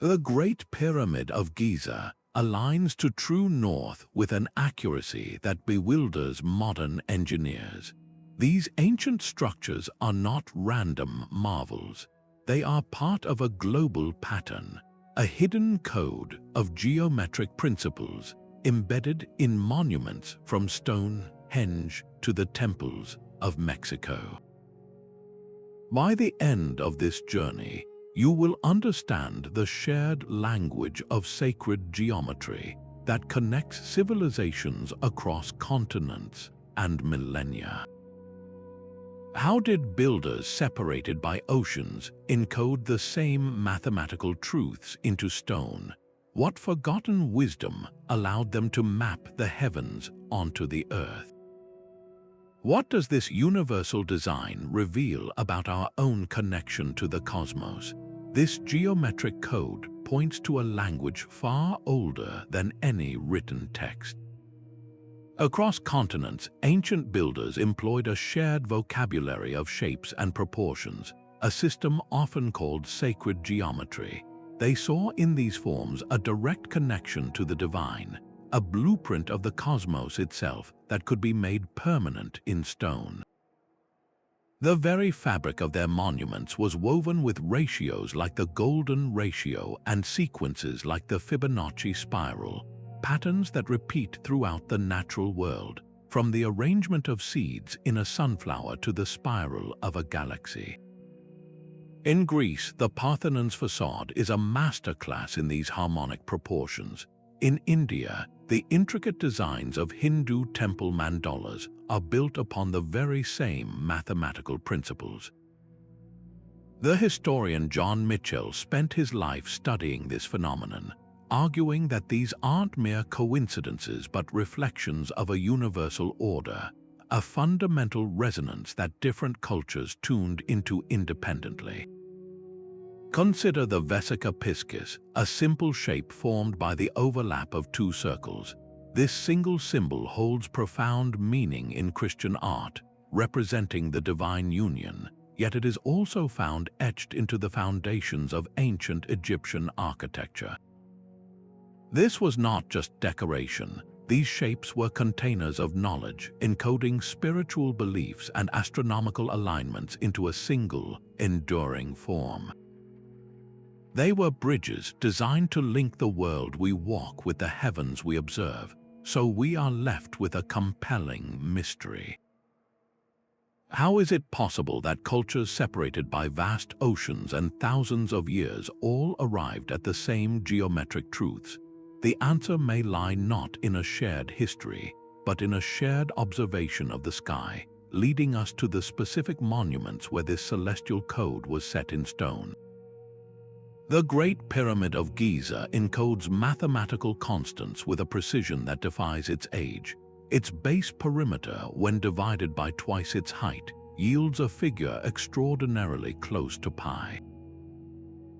The Great Pyramid of Giza aligns to true north with an accuracy that bewilders modern engineers. These ancient structures are not random marvels. They are part of a global pattern, a hidden code of geometric principles embedded in monuments from Stonehenge to the temples of Mexico. By the end of this journey, you will understand the shared language of sacred geometry that connects civilizations across continents and millennia. How did builders separated by oceans encode the same mathematical truths into stone? What forgotten wisdom allowed them to map the heavens onto the earth? What does this universal design reveal about our own connection to the cosmos? This geometric code points to a language far older than any written text. Across continents, ancient builders employed a shared vocabulary of shapes and proportions, a system often called sacred geometry. They saw in these forms a direct connection to the divine, a blueprint of the cosmos itself that could be made permanent in stone. The very fabric of their monuments was woven with ratios like the golden ratio and sequences like the Fibonacci spiral, patterns that repeat throughout the natural world, from the arrangement of seeds in a sunflower to the spiral of a galaxy. In Greece, the Parthenon's facade is a masterclass in these harmonic proportions. In India, the intricate designs of Hindu temple mandalas are built upon the very same mathematical principles. The historian John Mitchell spent his life studying this phenomenon, arguing that these aren't mere coincidences but reflections of a universal order, a fundamental resonance that different cultures tuned into independently. Consider the vesica piscis, a simple shape formed by the overlap of two circles. This single symbol holds profound meaning in Christian art, representing the divine union, yet it is also found etched into the foundations of ancient Egyptian architecture. This was not just decoration. These shapes were containers of knowledge, encoding spiritual beliefs and astronomical alignments into a single, enduring form. They were bridges designed to link the world we walk with the heavens we observe, so we are left with a compelling mystery. How is it possible that cultures separated by vast oceans and thousands of years all arrived at the same geometric truths? The answer may lie not in a shared history, but in a shared observation of the sky, leading us to the specific monuments where this celestial code was set in stone. The Great Pyramid of Giza encodes mathematical constants with a precision that defies its age. Its base perimeter, when divided by twice its height, yields a figure extraordinarily close to pi.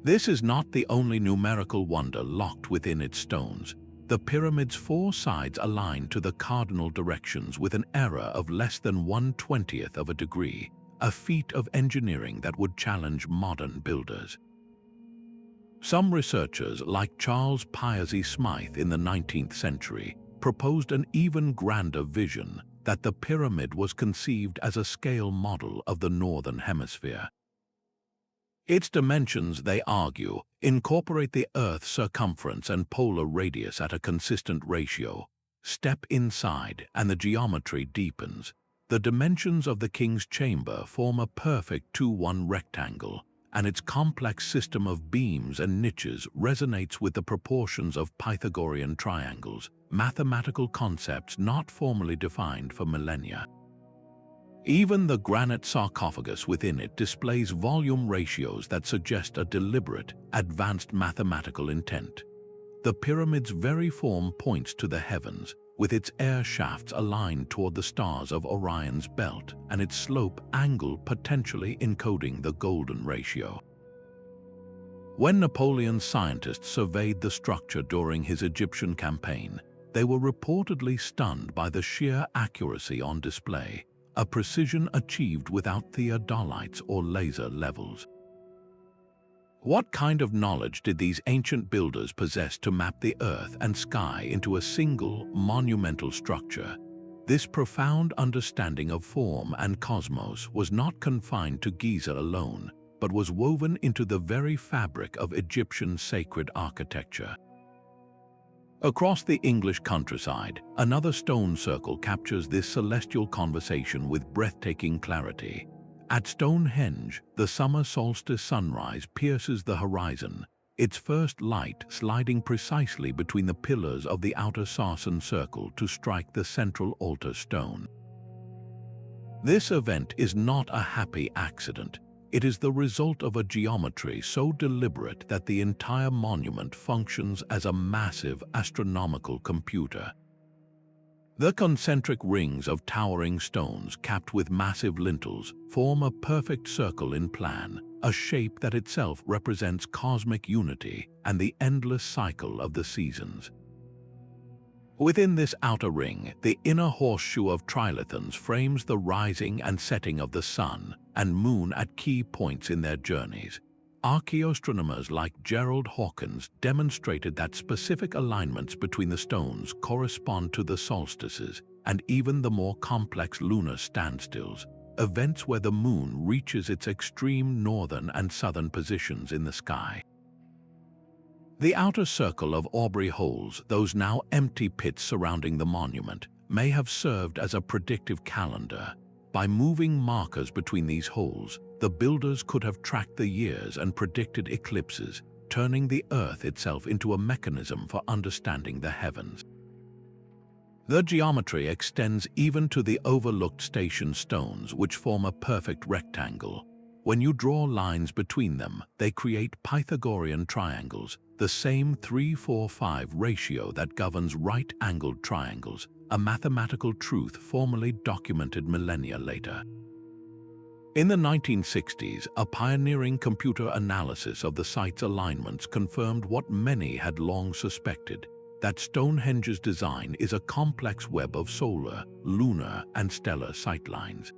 This is not the only numerical wonder locked within its stones. The pyramid's four sides align to the cardinal directions with an error of less than 1/20th of a degree, a feat of engineering that would challenge modern builders. Some researchers, like Charles Piazzi Smythe in the 19th century, proposed an even grander vision, that the pyramid was conceived as a scale model of the Northern Hemisphere. Its dimensions, they argue, incorporate the Earth's circumference and polar radius at a consistent ratio. Step inside, and the geometry deepens. The dimensions of the king's chamber form a perfect 2:1 rectangle, and its complex system of beams and niches resonates with the proportions of Pythagorean triangles, mathematical concepts not formally defined for millennia. Even the granite sarcophagus within it displays volume ratios that suggest a deliberate, advanced mathematical intent. The pyramid's very form points to the heavens, with its air shafts aligned toward the stars of Orion's belt and its slope angle potentially encoding the golden ratio. When Napoleon's scientists surveyed the structure during his Egyptian campaign, they were reportedly stunned by the sheer accuracy on display, a precision achieved without theodolites or laser levels. What kind of knowledge did these ancient builders possess to map the earth and sky into a single, monumental structure? This profound understanding of form and cosmos was not confined to Giza alone, but was woven into the very fabric of Egyptian sacred architecture. Across the English countryside, another stone circle captures this celestial conversation with breathtaking clarity. At Stonehenge, the summer solstice sunrise pierces the horizon, its first light sliding precisely between the pillars of the outer Sarsen circle to strike the central altar stone. This event is not a happy accident. It is the result of a geometry so deliberate that the entire monument functions as a massive astronomical computer. The concentric rings of towering stones capped with massive lintels form a perfect circle in plan, a shape that itself represents cosmic unity and the endless cycle of the seasons. Within this outer ring, the inner horseshoe of trilithons frames the rising and setting of the sun and moon at key points in their journeys. Archaeoastronomers like Gerald Hawkins demonstrated that specific alignments between the stones correspond to the solstices and even the more complex lunar standstills, events where the moon reaches its extreme northern and southern positions in the sky. The outer circle of Aubrey holes, those now empty pits surrounding the monument, may have served as a predictive calendar. By moving markers between these holes, the builders could have tracked the years and predicted eclipses, turning the Earth itself into a mechanism for understanding the heavens. The geometry extends even to the overlooked station stones, which form a perfect rectangle. When you draw lines between them, they create Pythagorean triangles, the same 3-4-5 ratio that governs right-angled triangles, a mathematical truth formally documented millennia later. In the 1960s, a pioneering computer analysis of the site's alignments confirmed what many had long suspected, that Stonehenge's design is a complex web of solar, lunar, and stellar sightlines.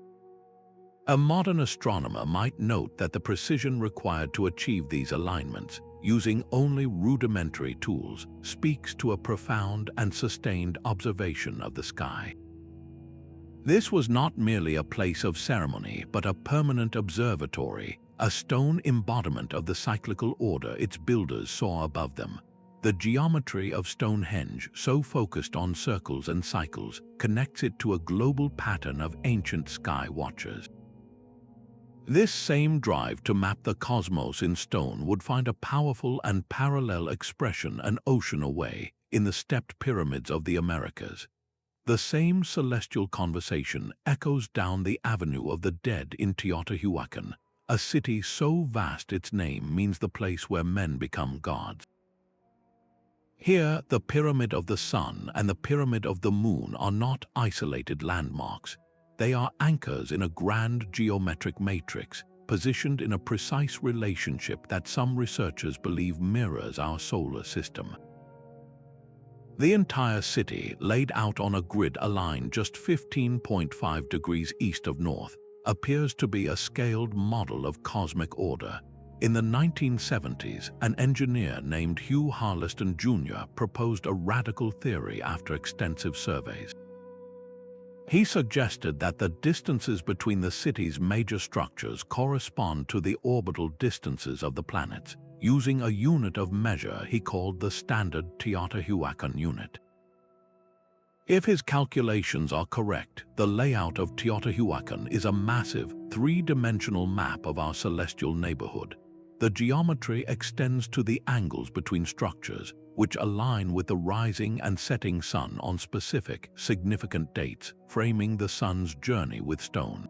A modern astronomer might note that the precision required to achieve these alignments, using only rudimentary tools, speaks to a profound and sustained observation of the sky. This was not merely a place of ceremony, but a permanent observatory, a stone embodiment of the cyclical order its builders saw above them. The geometry of Stonehenge, so focused on circles and cycles, connects it to a global pattern of ancient sky watchers. This same drive to map the cosmos in stone would find a powerful and parallel expression an ocean away, in the stepped pyramids of the Americas. The same celestial conversation echoes down the Avenue of the Dead in Teotihuacan, a city so vast its name means the place where men become gods. Here, the Pyramid of the Sun and the Pyramid of the Moon are not isolated landmarks. They are anchors in a grand geometric matrix, positioned in a precise relationship that some researchers believe mirrors our solar system. The entire city, laid out on a grid aligned just 15.5 degrees east of north, appears to be a scaled model of cosmic order. In the 1970s, an engineer named Hugh Harleston Jr. proposed a radical theory after extensive surveys. He suggested that the distances between the city's major structures correspond to the orbital distances of the planets, using a unit of measure he called the standard Teotihuacan unit. If his calculations are correct, the layout of Teotihuacan is a massive, three-dimensional map of our celestial neighborhood. The geometry extends to the angles between structures, which align with the rising and setting sun on specific, significant dates, framing the sun's journey with stone.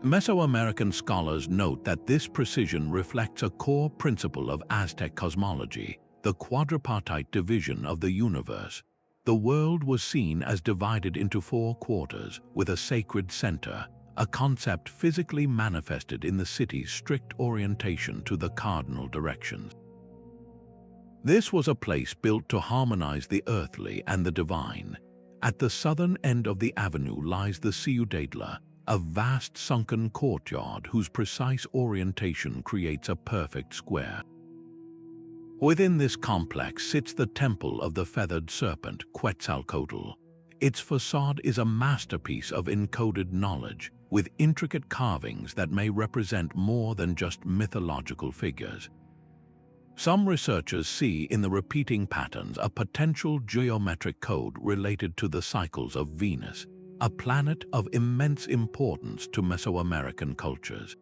Mesoamerican scholars note that this precision reflects a core principle of Aztec cosmology, the quadripartite division of the universe. The world was seen as divided into 4 quarters, with a sacred center, a concept physically manifested in the city's strict orientation to the cardinal directions. This was a place built to harmonize the earthly and the divine. At the southern end of the avenue lies the Ciudadela, a vast sunken courtyard whose precise orientation creates a perfect square. Within this complex sits the Temple of the Feathered Serpent, Quetzalcoatl. Its facade is a masterpiece of encoded knowledge, with intricate carvings that may represent more than just mythological figures. Some researchers see in the repeating patterns a potential geometric code related to the cycles of Venus, a planet of immense importance to Mesoamerican cultures.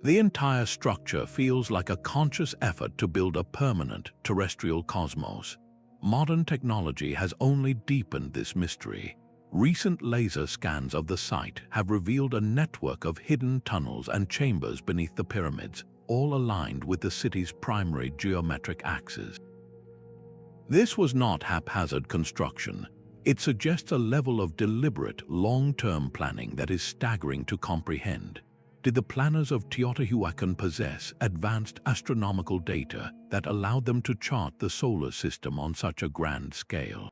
The entire structure feels like a conscious effort to build a permanent terrestrial cosmos. Modern technology has only deepened this mystery. Recent laser scans of the site have revealed a network of hidden tunnels and chambers beneath the pyramids, all aligned with the city's primary geometric axis. This was not haphazard construction. It suggests a level of deliberate, long-term planning that is staggering to comprehend. Did the planners of Teotihuacan possess advanced astronomical data that allowed them to chart the solar system on such a grand scale?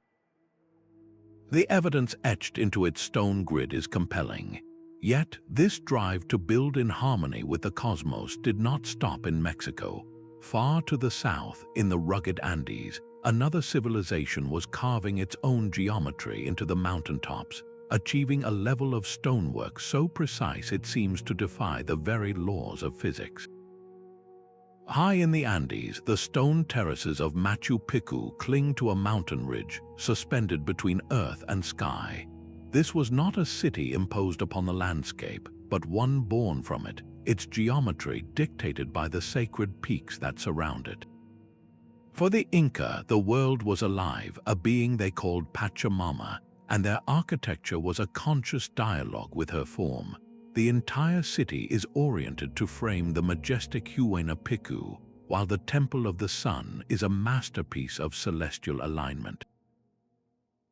The evidence etched into its stone grid is compelling. Yet, this drive to build in harmony with the cosmos did not stop in Mexico. Far to the south, in the rugged Andes, another civilization was carving its own geometry into the mountaintops, achieving a level of stonework so precise it seems to defy the very laws of physics. High in the Andes, the stone terraces of Machu Picchu cling to a mountain ridge, suspended between earth and sky. This was not a city imposed upon the landscape, but one born from it, its geometry dictated by the sacred peaks that surround it. For the Inca, the world was alive, a being they called Pachamama, and their architecture was a conscious dialogue with her form. The entire city is oriented to frame the majestic Huayna Picchu, while the Temple of the Sun is a masterpiece of celestial alignment.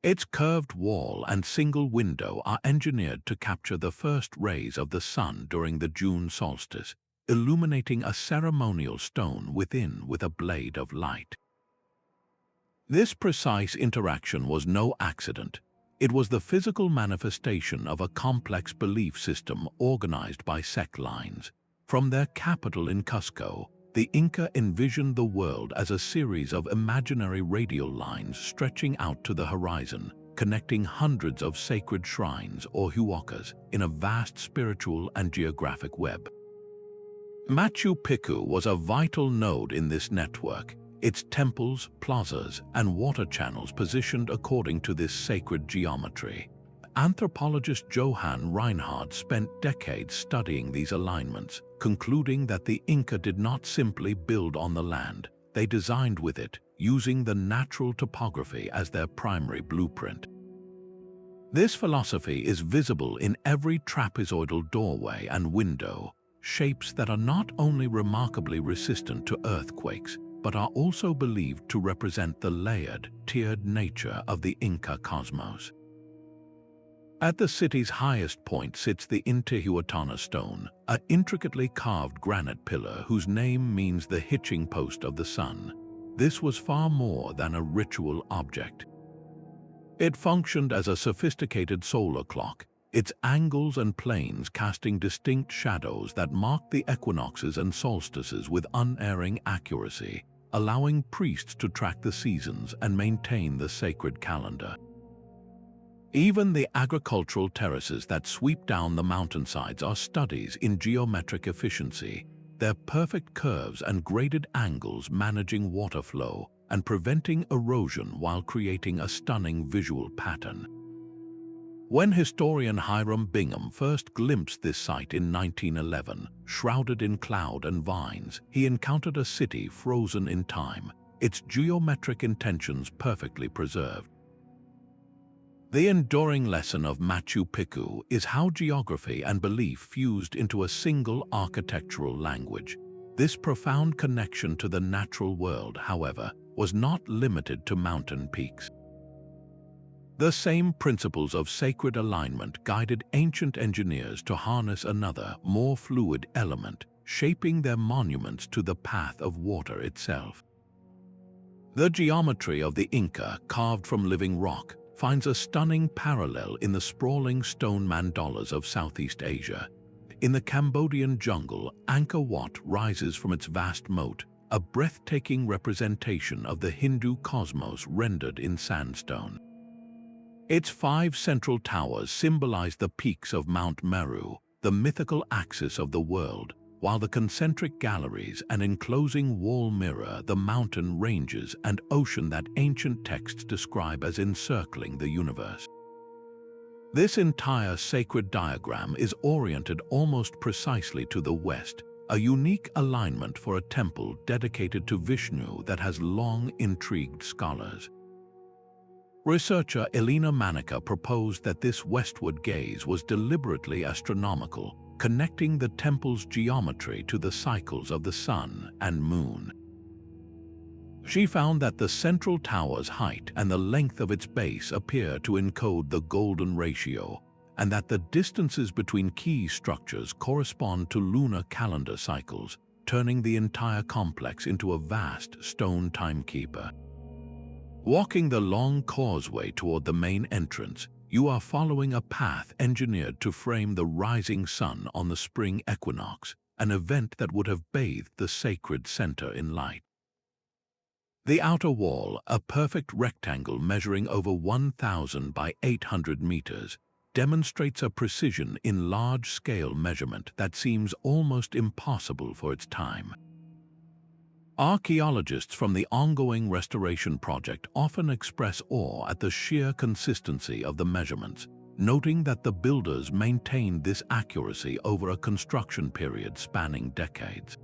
Its curved wall and single window are engineered to capture the first rays of the sun during the June solstice, illuminating a ceremonial stone within with a blade of light. This precise interaction was no accident. It was the physical manifestation of a complex belief system organized by sect lines. From their capital in Cusco, the Inca envisioned the world as a series of imaginary radial lines stretching out to the horizon, connecting hundreds of sacred shrines or huacas in a vast spiritual and geographic web. Machu Picchu was a vital node in this network, its temples, plazas, and water channels positioned according to this sacred geometry. Anthropologist Johann Reinhard spent decades studying these alignments, concluding that the Inca did not simply build on the land, they designed with it, using the natural topography as their primary blueprint. This philosophy is visible in every trapezoidal doorway and window, shapes that are not only remarkably resistant to earthquakes, but are also believed to represent the layered, tiered nature of the Inca cosmos. At the city's highest point sits the Teotihuacan stone, an intricately carved granite pillar whose name means the hitching post of the sun. This was far more than a ritual object. It functioned as a sophisticated solar clock, its angles and planes casting distinct shadows that marked the equinoxes and solstices with unerring accuracy, allowing priests to track the seasons and maintain the sacred calendar. Even the agricultural terraces that sweep down the mountainsides are studies in geometric efficiency, their perfect curves and graded angles managing water flow and preventing erosion while creating a stunning visual pattern. When historian Hiram Bingham first glimpsed this site in 1911, shrouded in cloud and vines, he encountered a city frozen in time, its geometric intentions perfectly preserved. The enduring lesson of Machu Picchu is how geography and belief fused into a single architectural language. This profound connection to the natural world, however, was not limited to mountain peaks. The same principles of sacred alignment guided ancient engineers to harness another, more fluid element, shaping their monuments to the path of water itself. The geometry of the Inca, carved from living rock, finds a stunning parallel in the sprawling stone mandalas of Southeast Asia. In the Cambodian jungle, Angkor Wat rises from its vast moat, a breathtaking representation of the Hindu cosmos rendered in sandstone. Its 5 central towers symbolize the peaks of Mount Meru, the mythical axis of the world, while the concentric galleries and enclosing wall mirror the mountain ranges and ocean that ancient texts describe as encircling the universe. This entire sacred diagram is oriented almost precisely to the west, a unique alignment for a temple dedicated to Vishnu that has long intrigued scholars. Researcher Elena Manica proposed that this westward gaze was deliberately astronomical, connecting the temple's geometry to the cycles of the sun and moon. She found that the central tower's height and the length of its base appear to encode the golden ratio, and that the distances between key structures correspond to lunar calendar cycles, turning the entire complex into a vast stone timekeeper. Walking the long causeway toward the main entrance, you are following a path engineered to frame the rising sun on the spring equinox, an event that would have bathed the sacred center in light. The outer wall, a perfect rectangle measuring over 1,000 by 800 meters, demonstrates a precision in large-scale measurement that seems almost impossible for its time. Archaeologists from the ongoing restoration project often express awe at the sheer consistency of the measurements, noting that the builders maintained this accuracy over a construction period spanning decades.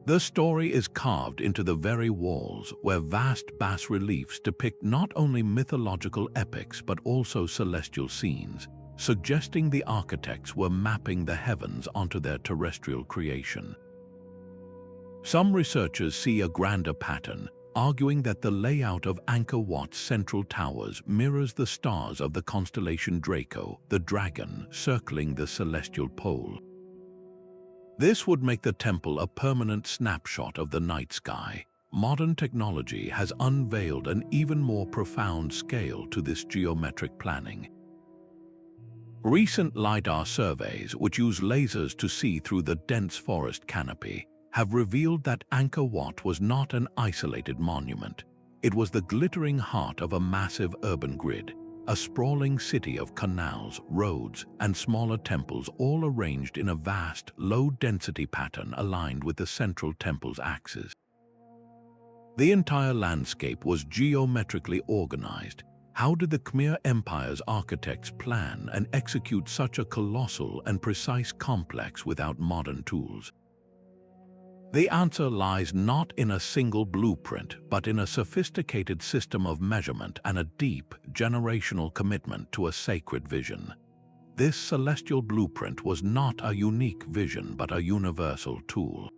The story is carved into the very walls, where vast bas-reliefs depict not only mythological epics but also celestial scenes, suggesting the architects were mapping the heavens onto their terrestrial creation. Some researchers see a grander pattern, arguing that the layout of Angkor Wat's central towers mirrors the stars of the constellation Draco, the dragon circling the celestial pole. This would make the temple a permanent snapshot of the night sky. Modern technology has unveiled an even more profound scale to this geometric planning. Recent LiDAR surveys, which use lasers to see through the dense forest canopy, have revealed that Angkor Wat was not an isolated monument. It was the glittering heart of a massive urban grid, a sprawling city of canals, roads, and smaller temples all arranged in a vast, low-density pattern aligned with the central temple's axis. The entire landscape was geometrically organized. How did the Khmer Empire's architects plan and execute such a colossal and precise complex without modern tools? The answer lies not in a single blueprint, but in a sophisticated system of measurement and a deep, generational commitment to a sacred vision. This celestial blueprint was not a unique vision, but a universal tool.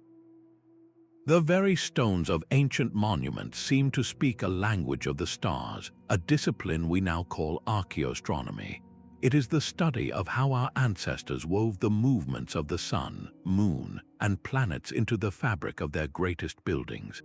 The very stones of ancient monuments seem to speak a language of the stars, a discipline we now call archaeoastronomy. It is the study of how our ancestors wove the movements of the sun, moon, and planets into the fabric of their greatest buildings.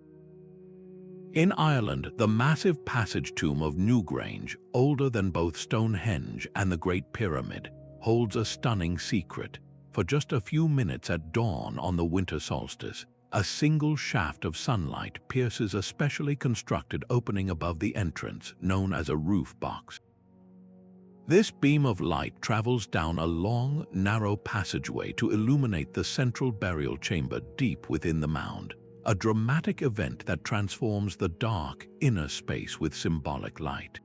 In Ireland, the massive passage tomb of Newgrange, older than both Stonehenge and the Great Pyramid, holds a stunning secret. For just a few minutes at dawn on the winter solstice, a single shaft of sunlight pierces a specially constructed opening above the entrance, known as a roof box. This beam of light travels down a long, narrow passageway to illuminate the central burial chamber deep within the mound, a dramatic event that transforms the dark, inner space with symbolic light.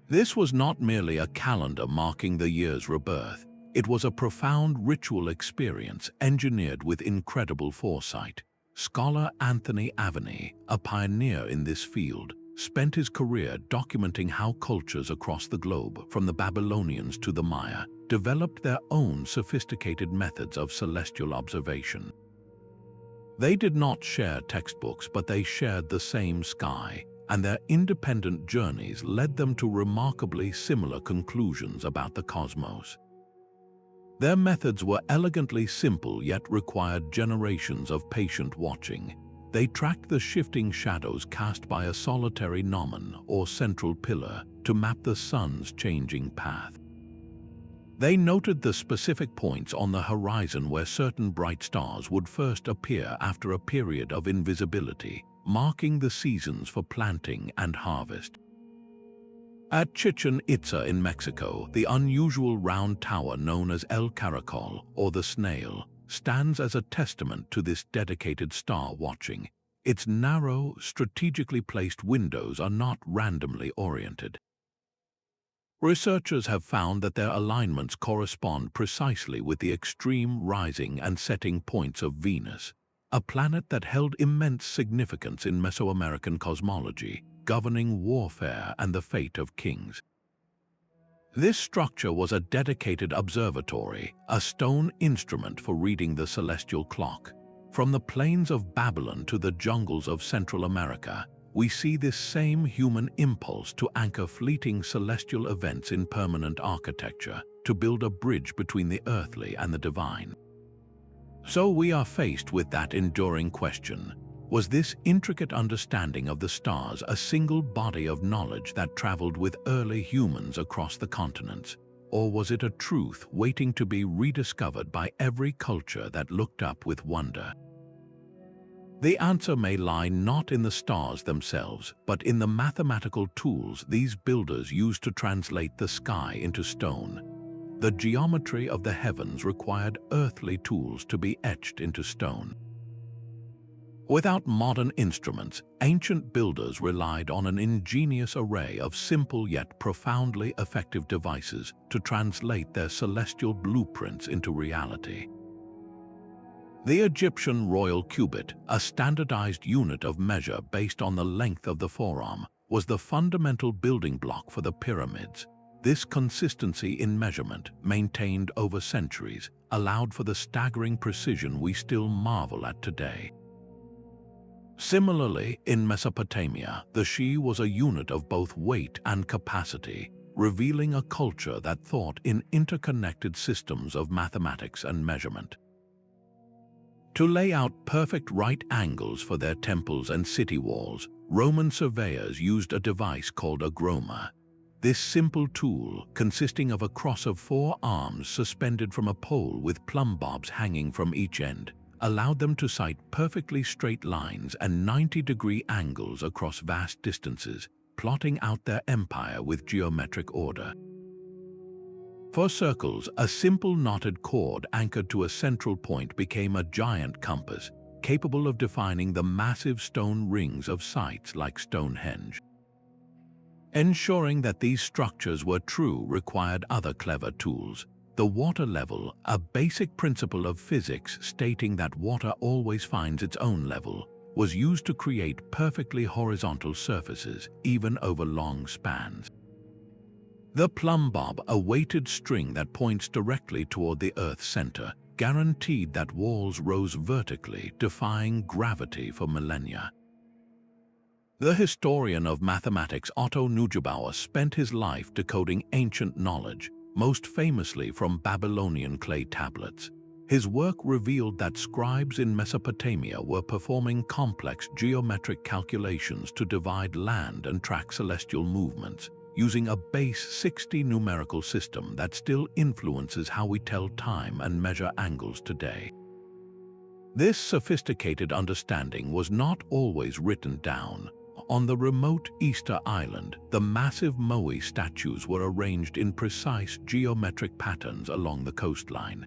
This was not merely a calendar marking the year's rebirth. It was a profound ritual experience engineered with incredible foresight. Scholar Anthony Aveney, a pioneer in this field, spent his career documenting how cultures across the globe, from the Babylonians to the Maya, developed their own sophisticated methods of celestial observation. They did not share textbooks, but they shared the same sky, and their independent journeys led them to remarkably similar conclusions about the cosmos. Their methods were elegantly simple yet required generations of patient watching. They tracked the shifting shadows cast by a solitary gnomon or central pillar to map the sun's changing path. They noted the specific points on the horizon where certain bright stars would first appear after a period of invisibility, marking the seasons for planting and harvest. At Chichen Itza in Mexico, the unusual round tower known as El Caracol, or the Snail, stands as a testament to this dedicated star watching. Its narrow, strategically placed windows are not randomly oriented. Researchers have found that their alignments correspond precisely with the extreme rising and setting points of Venus, a planet that held immense significance in Mesoamerican cosmology, governing warfare and the fate of kings. This structure was a dedicated observatory, a stone instrument for reading the celestial clock. From the plains of Babylon to the jungles of Central America, we see this same human impulse to anchor fleeting celestial events in permanent architecture, to build a bridge between the earthly and the divine. So we are faced with that enduring question: was this intricate understanding of the stars a single body of knowledge that traveled with early humans across the continents? Or was it a truth waiting to be rediscovered by every culture that looked up with wonder? The answer may lie not in the stars themselves, but in the mathematical tools these builders used to translate the sky into stone. The geometry of the heavens required earthly tools to be etched into stone. Without modern instruments, ancient builders relied on an ingenious array of simple yet profoundly effective devices to translate their celestial blueprints into reality. The Egyptian royal cubit, a standardized unit of measure based on the length of the forearm, was the fundamental building block for the pyramids. This consistency in measurement, maintained over centuries, allowed for the staggering precision we still marvel at today. Similarly, in Mesopotamia, the she was a unit of both weight and capacity, revealing a culture that thought in interconnected systems of mathematics and measurement. To lay out perfect right angles for their temples and city walls, Roman surveyors used a device called a groma. This simple tool, consisting of a cross of 4 arms suspended from a pole with plumb bobs hanging from each end, allowed them to sight perfectly straight lines and 90-degree angles across vast distances, plotting out their empire with geometric order. For circles, a simple knotted cord anchored to a central point became a giant compass, capable of defining the massive stone rings of sites like Stonehenge. Ensuring that these structures were true required other clever tools. The water level, a basic principle of physics stating that water always finds its own level, was used to create perfectly horizontal surfaces, even over long spans. The plumb bob, a weighted string that points directly toward the Earth's center, guaranteed that walls rose vertically, defying gravity for millennia. The historian of mathematics Otto Neugebauer spent his life decoding ancient knowledge, most famously from Babylonian clay tablets. His work revealed that scribes in Mesopotamia were performing complex geometric calculations to divide land and track celestial movements, using a base 60 numerical system that still influences how we tell time and measure angles today. This sophisticated understanding was not always written down. On the remote Easter Island, the massive moai statues were arranged in precise geometric patterns along the coastline.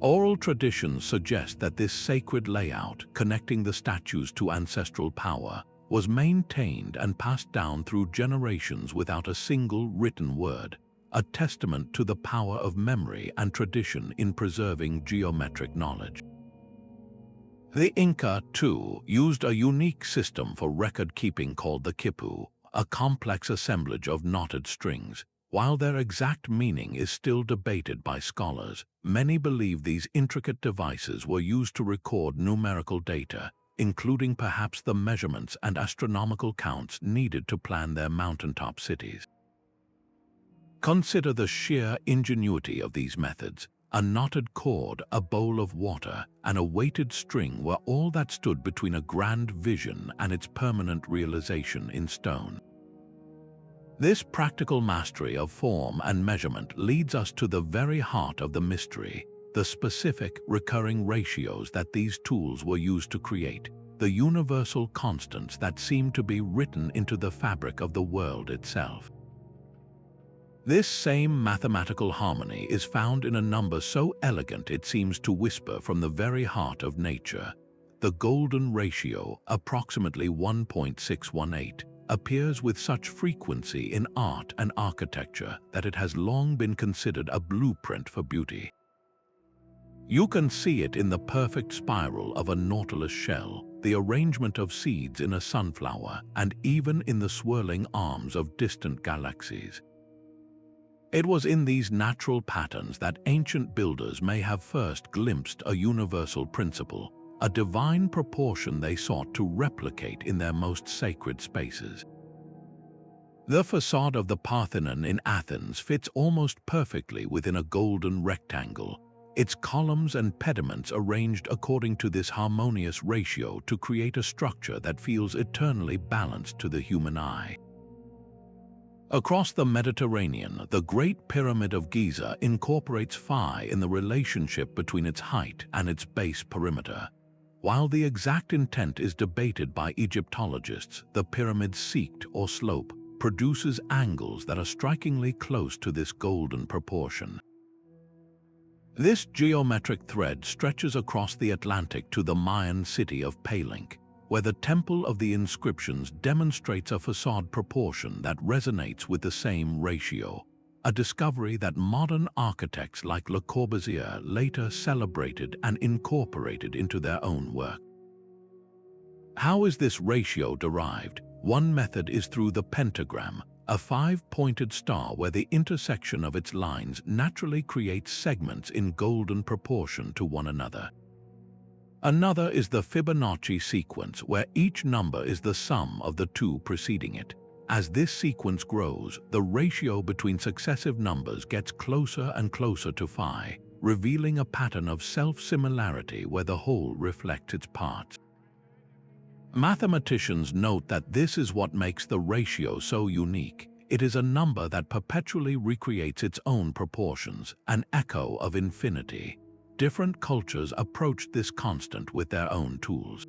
Oral traditions suggest that this sacred layout, connecting the statues to ancestral power, was maintained and passed down through generations without a single written word, a testament to the power of memory and tradition in preserving geometric knowledge. The Inca, too, used a unique system for record-keeping called the quipu, a complex assemblage of knotted strings. While their exact meaning is still debated by scholars, many believe these intricate devices were used to record numerical data, including perhaps the measurements and astronomical counts needed to plan their mountaintop cities. Consider the sheer ingenuity of these methods. A knotted cord, a bowl of water, and a weighted string were all that stood between a grand vision and its permanent realization in stone. This practical mastery of form and measurement leads us to the very heart of the mystery, the specific, recurring ratios that these tools were used to create, the universal constants that seem to be written into the fabric of the world itself. This same mathematical harmony is found in a number so elegant it seems to whisper from the very heart of nature. The golden ratio, approximately 1.618, appears with such frequency in art and architecture that it has long been considered a blueprint for beauty. You can see it in the perfect spiral of a nautilus shell, the arrangement of seeds in a sunflower, and even in the swirling arms of distant galaxies. It was in these natural patterns that ancient builders may have first glimpsed a universal principle, a divine proportion they sought to replicate in their most sacred spaces. The facade of the Parthenon in Athens fits almost perfectly within a golden rectangle, its columns and pediments arranged according to this harmonious ratio to create a structure that feels eternally balanced to the human eye. Across the Mediterranean, the Great Pyramid of Giza incorporates phi in the relationship between its height and its base perimeter. While the exact intent is debated by Egyptologists, the pyramid's seat or slope produces angles that are strikingly close to this golden proportion. This geometric thread stretches across the Atlantic to the Mayan city of Palenque, where the Temple of the Inscriptions demonstrates a facade proportion that resonates with the same ratio, a discovery that modern architects like Le Corbusier later celebrated and incorporated into their own work. How is this ratio derived? One method is through the pentagram, a five-pointed star where the intersection of its lines naturally creates segments in golden proportion to one another. Another is the Fibonacci sequence, where each number is the sum of the two preceding it. As this sequence grows, the ratio between successive numbers gets closer and closer to phi, revealing a pattern of self-similarity where the whole reflects its parts. Mathematicians note that this is what makes the ratio so unique. It is a number that perpetually recreates its own proportions, an echo of infinity. Different cultures approached this constant with their own tools.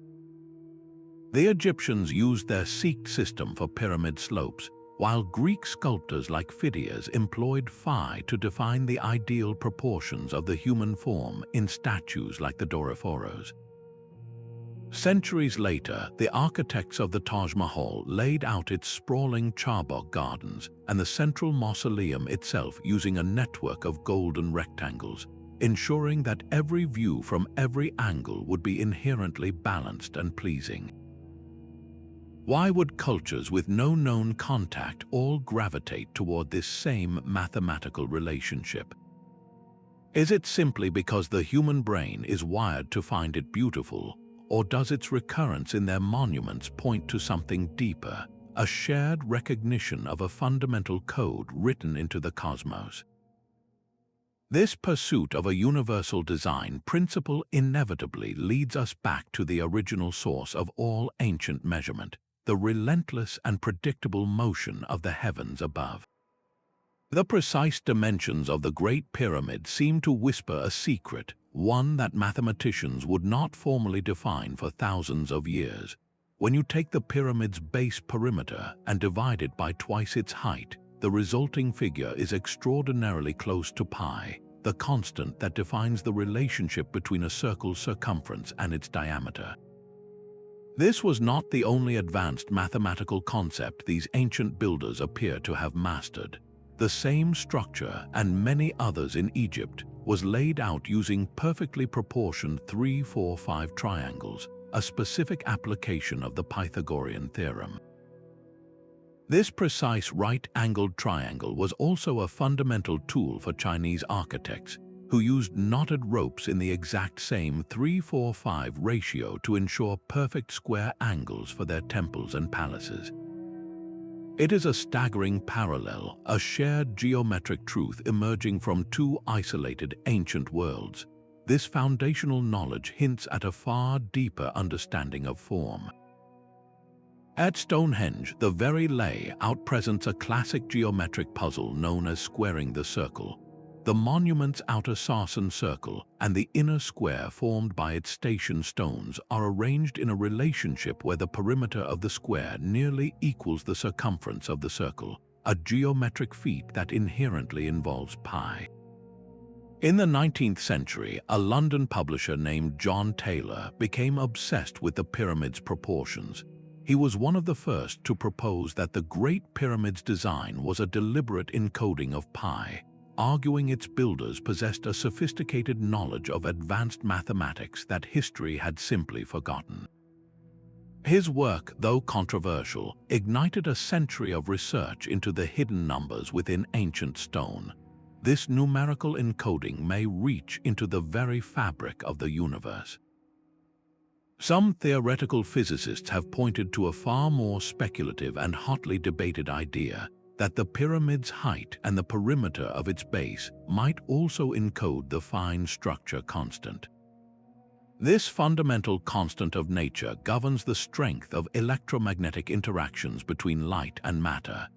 The Egyptians used their seeked system for pyramid slopes, while Greek sculptors like Phidias employed phi to define the ideal proportions of the human form in statues like the Doriphoros. Centuries later, the architects of the Taj Mahal laid out its sprawling charbagh gardens and the central mausoleum itself using a network of golden rectangles, ensuring that every view from every angle would be inherently balanced and pleasing. Why would cultures with no known contact all gravitate toward this same mathematical relationship? Is it simply because the human brain is wired to find it beautiful, or does its recurrence in their monuments point to something deeper, a shared recognition of a fundamental code written into the cosmos? This pursuit of a universal design principle inevitably leads us back to the original source of all ancient measurement, the relentless and predictable motion of the heavens above. The precise dimensions of the Great Pyramid seem to whisper a secret, one that mathematicians would not formally define for thousands of years. When you take the pyramid's base perimeter and divide it by twice its height, the resulting figure is extraordinarily close to pi, the constant that defines the relationship between a circle's circumference and its diameter. This was not the only advanced mathematical concept these ancient builders appear to have mastered. The same structure, and many others in Egypt, was laid out using perfectly proportioned 3-4-5 triangles, a specific application of the Pythagorean theorem. This precise right-angled triangle was also a fundamental tool for Chinese architects, who used knotted ropes in the exact same 3-4-5 ratio to ensure perfect square angles for their temples and palaces. It is a staggering parallel, a shared geometric truth emerging from two isolated ancient worlds. This foundational knowledge hints at a far deeper understanding of form. At Stonehenge, the very layout presents a classic geometric puzzle known as squaring the circle. The monument's outer Sarsen circle and the inner square formed by its station stones are arranged in a relationship where the perimeter of the square nearly equals the circumference of the circle, a geometric feat that inherently involves pi. In the 19th century, a London publisher named John Taylor became obsessed with the pyramid's proportions. He was one of the first to propose that the Great Pyramid's design was a deliberate encoding of pi, arguing its builders possessed a sophisticated knowledge of advanced mathematics that history had simply forgotten. His work, though controversial, ignited a century of research into the hidden numbers within ancient stone. This numerical encoding may reach into the very fabric of the universe. Some theoretical physicists have pointed to a far more speculative and hotly debated idea that the pyramid's height and the perimeter of its base might also encode the fine structure constant. This fundamental constant of nature governs the strength of electromagnetic interactions between light and matter.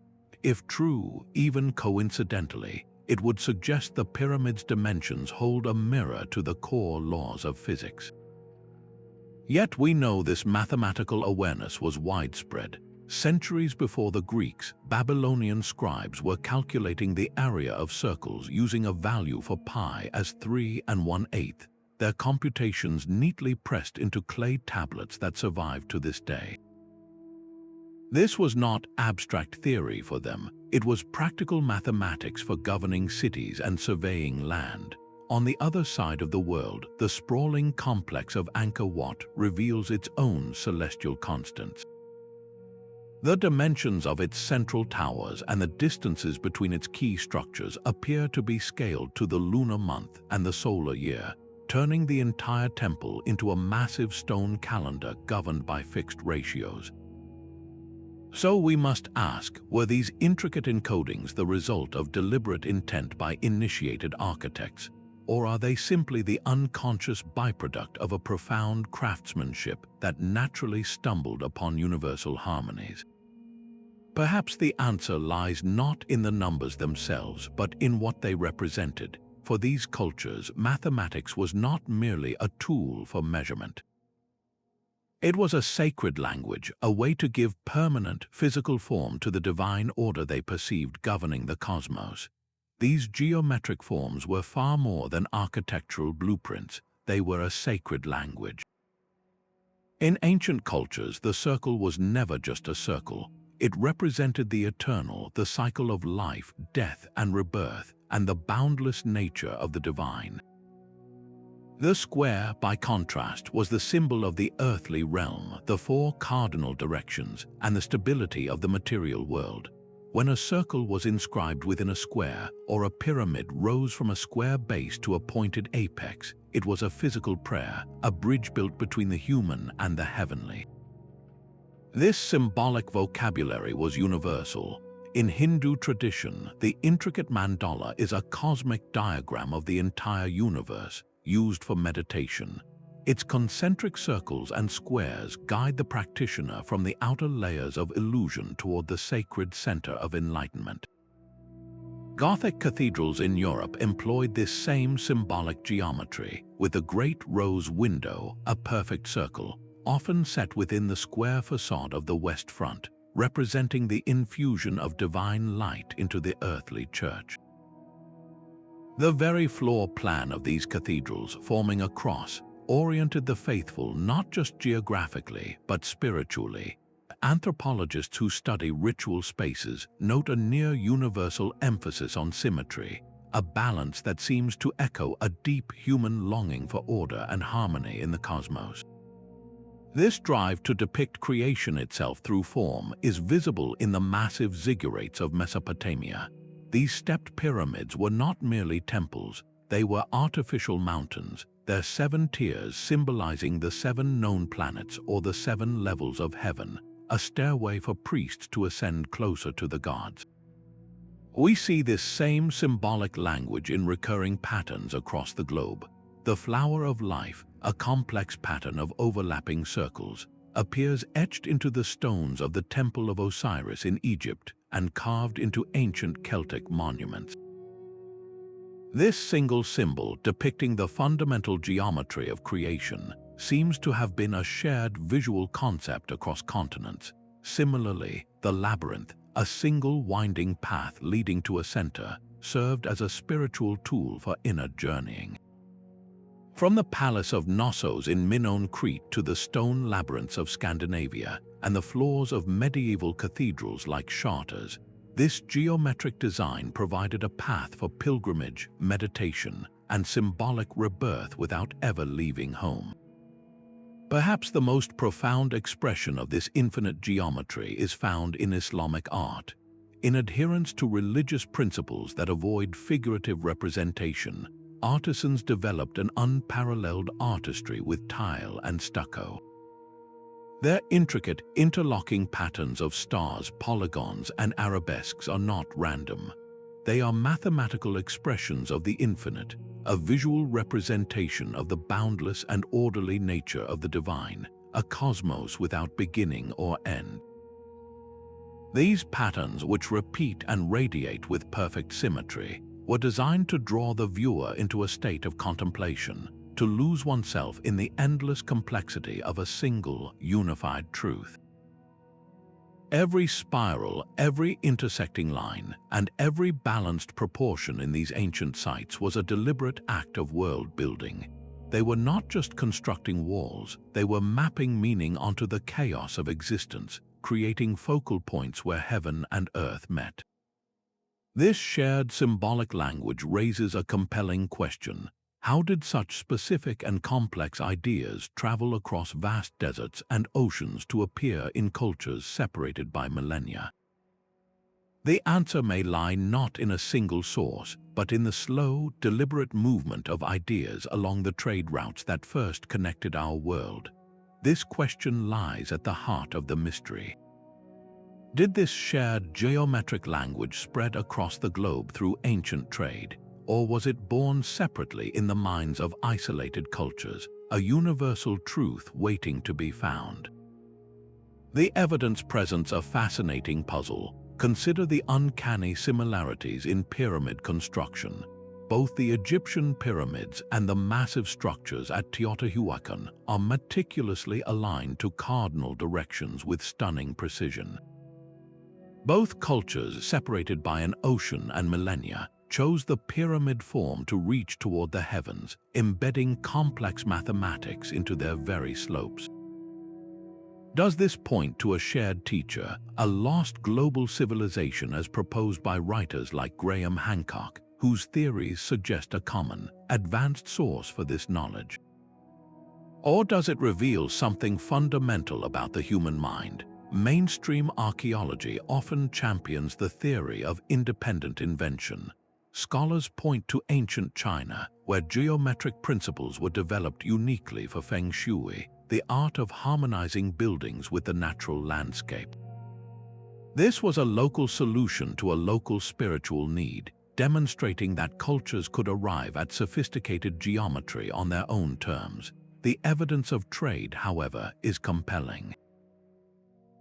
If true, even coincidentally, it would suggest the pyramid's dimensions hold a mirror to the core laws of physics. Yet we know this mathematical awareness was widespread. Centuries before the Greeks, Babylonian scribes were calculating the area of circles using a value for pi as 3 1/8, their computations neatly pressed into clay tablets that survive to this day. This was not abstract theory for them, it was practical mathematics for governing cities and surveying land. On the other side of the world, the sprawling complex of Angkor reveals its own celestial constants. The dimensions of its central towers and the distances between its key structures appear to be scaled to the lunar month and the solar year, turning the entire temple into a massive stone calendar governed by fixed ratios. So we must ask, were these intricate encodings the result of deliberate intent by initiated architects, or are they simply the unconscious byproduct of a profound craftsmanship that naturally stumbled upon universal harmonies? Perhaps the answer lies not in the numbers themselves, but in what they represented. For these cultures, mathematics was not merely a tool for measurement. It was a sacred language, a way to give permanent, physical form to the divine order they perceived governing the cosmos. These geometric forms were far more than architectural blueprints, they were a sacred language. In ancient cultures, the circle was never just a circle. It represented the eternal, the cycle of life, death, and rebirth, and the boundless nature of the divine. The square, by contrast, was the symbol of the earthly realm, the four cardinal directions, and the stability of the material world. When a circle was inscribed within a square, or a pyramid rose from a square base to a pointed apex, it was a physical prayer, a bridge built between the human and the heavenly. This symbolic vocabulary was universal. In Hindu tradition, the intricate mandala is a cosmic diagram of the entire universe, used for meditation. Its concentric circles and squares guide the practitioner from the outer layers of illusion toward the sacred center of enlightenment. Gothic cathedrals in Europe employed this same symbolic geometry, with the great rose window, a perfect circle, often set within the square facade of the west front, representing the infusion of divine light into the earthly church. The very floor plan of these cathedrals, forming a cross, oriented the faithful not just geographically, but spiritually. Anthropologists who study ritual spaces note a near-universal emphasis on symmetry, a balance that seems to echo a deep human longing for order and harmony in the cosmos. This drive to depict creation itself through form is visible in the massive ziggurats of Mesopotamia. These stepped pyramids were not merely temples, they were artificial mountains, their 7 tiers symbolizing the 7 known planets or the 7 levels of heaven, a stairway for priests to ascend closer to the gods. We see this same symbolic language in recurring patterns across the globe. The flower of life, a complex pattern of overlapping circles, appears etched into the stones of the Temple of Osiris in Egypt and carved into ancient Celtic monuments. This single symbol, depicting the fundamental geometry of creation, seems to have been a shared visual concept across continents. Similarly, the labyrinth, a single winding path leading to a center, served as a spiritual tool for inner journeying. From the palace of Knossos in Minoan Crete to the stone labyrinths of Scandinavia and the floors of medieval cathedrals like Chartres, this geometric design provided a path for pilgrimage, meditation, and symbolic rebirth without ever leaving home. Perhaps the most profound expression of this infinite geometry is found in Islamic art. In adherence to religious principles that avoid figurative representation, artisans developed an unparalleled artistry with tile and stucco. Their intricate, interlocking patterns of stars, polygons, and arabesques are not random. They are mathematical expressions of the infinite, a visual representation of the boundless and orderly nature of the divine, a cosmos without beginning or end. These patterns, which repeat and radiate with perfect symmetry, were designed to draw the viewer into a state of contemplation, to lose oneself in the endless complexity of a single, unified truth. Every spiral, every intersecting line, and every balanced proportion in these ancient sites was a deliberate act of world-building. They were not just constructing walls, they were mapping meaning onto the chaos of existence, creating focal points where heaven and earth met. This shared symbolic language raises a compelling question. How did such specific and complex ideas travel across vast deserts and oceans to appear in cultures separated by millennia? The answer may lie not in a single source, but in the slow, deliberate movement of ideas along the trade routes that first connected our world. This question lies at the heart of the mystery. Did this shared geometric language spread across the globe through ancient trade? Or was it born separately in the minds of isolated cultures, a universal truth waiting to be found? The evidence presents a fascinating puzzle. Consider the uncanny similarities in pyramid construction. Both the Egyptian pyramids and the massive structures at Teotihuacan are meticulously aligned to cardinal directions with stunning precision. Both cultures, separated by an ocean and millennia, chose the pyramid form to reach toward the heavens, embedding complex mathematics into their very slopes. Does this point to a shared teacher, a lost global civilization as proposed by writers like Graham Hancock, whose theories suggest a common, advanced source for this knowledge? Or does it reveal something fundamental about the human mind? Mainstream archaeology often champions the theory of independent invention. Scholars point to ancient China, where geometric principles were developed uniquely for feng shui, the art of harmonizing buildings with the natural landscape. This was a local solution to a local spiritual need, demonstrating that cultures could arrive at sophisticated geometry on their own terms. The evidence of trade, however, is compelling.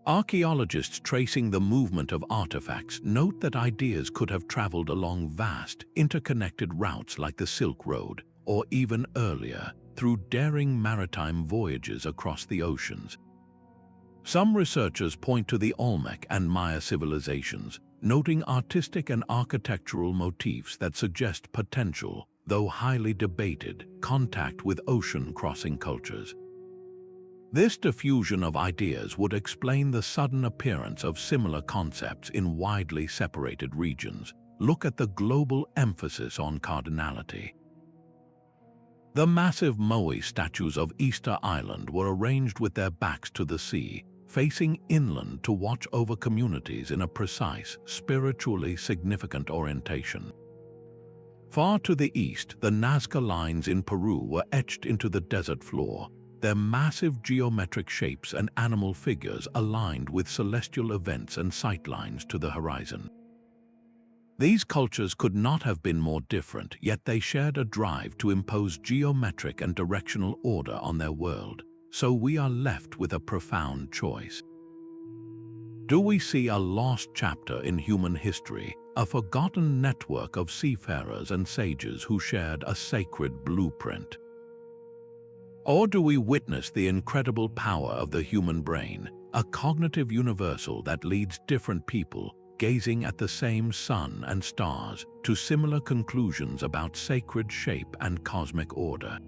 Archaeologists tracing the movement of artifacts note that ideas could have traveled along vast, interconnected routes like the Silk Road, or even earlier, through daring maritime voyages across the oceans. Some researchers point to the Olmec and Maya civilizations, noting artistic and architectural motifs that suggest potential, though highly debated, contact with ocean-crossing cultures. This diffusion of ideas would explain the sudden appearance of similar concepts in widely separated regions. Look at the global emphasis on cardinality. The massive Moai statues of Easter Island were arranged with their backs to the sea, facing inland to watch over communities in a precise, spiritually significant orientation. Far to the east, the Nazca lines in Peru were etched into the desert floor, their massive geometric shapes and animal figures aligned with celestial events and sightlines to the horizon. These cultures could not have been more different, yet they shared a drive to impose geometric and directional order on their world. So we are left with a profound choice. Do we see a lost chapter in human history, a forgotten network of seafarers and sages who shared a sacred blueprint? Or do we witness the incredible power of the human brain, a cognitive universal that leads different people, gazing at the same sun and stars, to similar conclusions about sacred shape and cosmic order?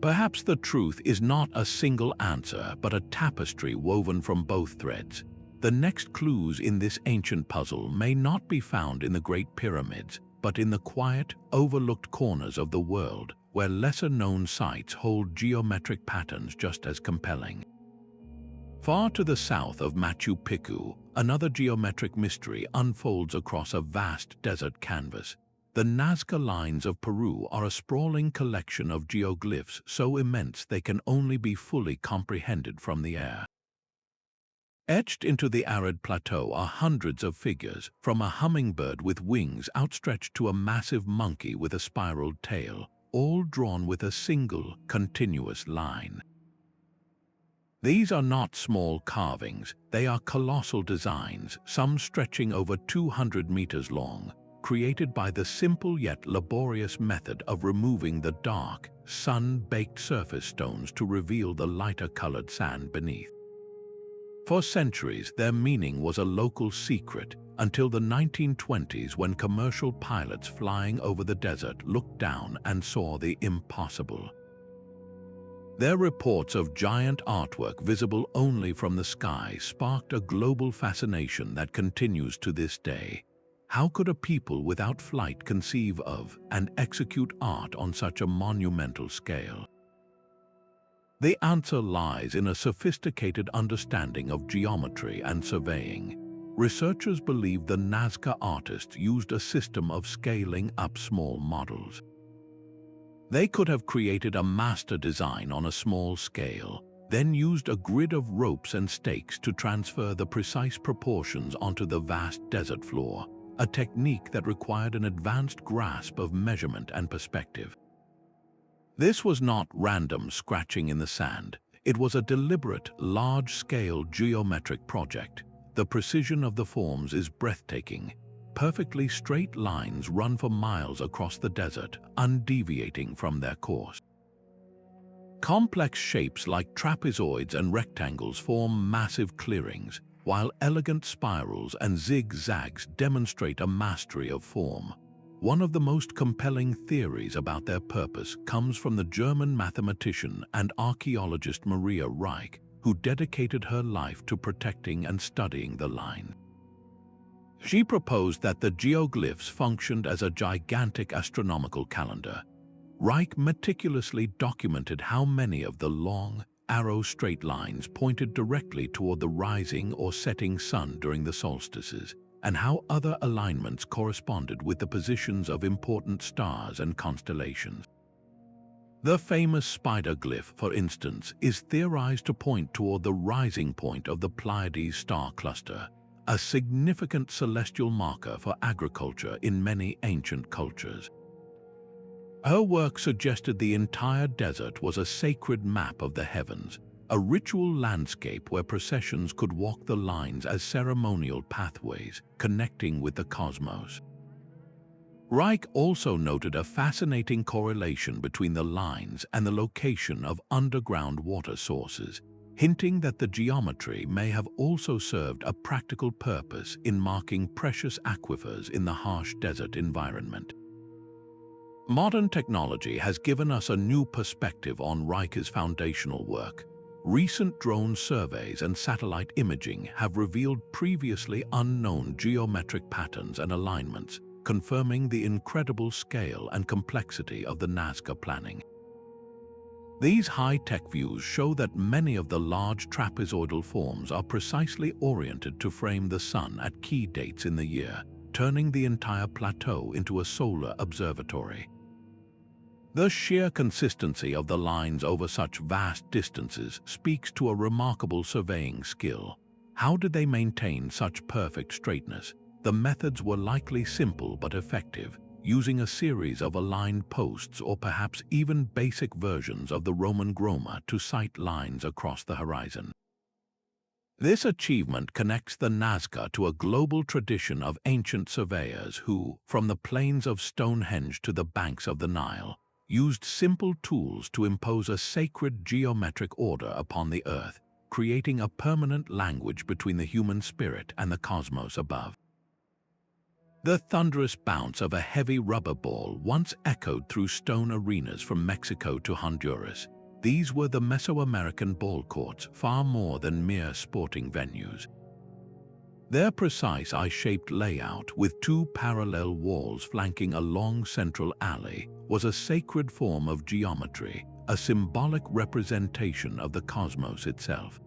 Perhaps the truth is not a single answer, but a tapestry woven from both threads. The next clues in this ancient puzzle may not be found in the Great Pyramids, but in the quiet, overlooked corners of the world, where lesser-known sites hold geometric patterns just as compelling. Far to the south of Machu Picchu, another geometric mystery unfolds across a vast desert canvas. The Nazca lines of Peru are a sprawling collection of geoglyphs so immense they can only be fully comprehended from the air. Etched into the arid plateau are hundreds of figures, from a hummingbird with wings outstretched to a massive monkey with a spiraled tail, all drawn with a single, continuous line. These are not small carvings, they are colossal designs, some stretching over 200 meters long, created by the simple yet laborious method of removing the dark, sun-baked surface stones to reveal the lighter-colored sand beneath. For centuries, their meaning was a local secret, until the 1920s when commercial pilots flying over the desert looked down and saw the impossible. Their reports of giant artwork visible only from the sky sparked a global fascination that continues to this day. How could a people without flight conceive of and execute art on such a monumental scale? The answer lies in a sophisticated understanding of geometry and surveying. Researchers believe the Nazca artists used a system of scaling up small models. They could have created a master design on a small scale, then used a grid of ropes and stakes to transfer the precise proportions onto the vast desert floor, a technique that required an advanced grasp of measurement and perspective. This was not random scratching in the sand. It was a deliberate, large-scale geometric project. The precision of the forms is breathtaking. Perfectly straight lines run for miles across the desert, undeviating from their course. Complex shapes like trapezoids and rectangles form massive clearings, while elegant spirals and zigzags demonstrate a mastery of form. One of the most compelling theories about their purpose comes from the German mathematician and archaeologist Maria Reich, who dedicated her life to protecting and studying the line. She proposed that the geoglyphs functioned as a gigantic astronomical calendar. Reich meticulously documented how many of the long, arrow straight lines pointed directly toward the rising or setting sun during the solstices, and how other alignments corresponded with the positions of important stars and constellations. The famous spider glyph, for instance, is theorized to point toward the rising point of the Pleiades star cluster, a significant celestial marker for agriculture in many ancient cultures. Her work suggested the entire desert was a sacred map of the heavens, a ritual landscape where processions could walk the lines as ceremonial pathways, connecting with the cosmos. Reich also noted a fascinating correlation between the lines and the location of underground water sources, hinting that the geometry may have also served a practical purpose in marking precious aquifers in the harsh desert environment. Modern technology has given us a new perspective on Reich's foundational work. Recent drone surveys and satellite imaging have revealed previously unknown geometric patterns and alignments, confirming the incredible scale and complexity of the Nazca planning. These high-tech views show that many of the large trapezoidal forms are precisely oriented to frame the sun at key dates in the year, turning the entire plateau into a solar observatory. The sheer consistency of the lines over such vast distances speaks to a remarkable surveying skill. How did they maintain such perfect straightness? The methods were likely simple but effective, using a series of aligned posts or perhaps even basic versions of the Roman groma to sight lines across the horizon. This achievement connects the Nazca to a global tradition of ancient surveyors who, from the plains of Stonehenge to the banks of the Nile, used simple tools to impose a sacred geometric order upon the earth, creating a permanent language between the human spirit and the cosmos above. The thunderous bounce of a heavy rubber ball once echoed through stone arenas from Mexico to Honduras. These were the Mesoamerican ball courts, far more than mere sporting venues. Their precise eye-shaped layout, with two parallel walls flanking a long central alley, was a sacred form of geometry, a symbolic representation of the cosmos itself.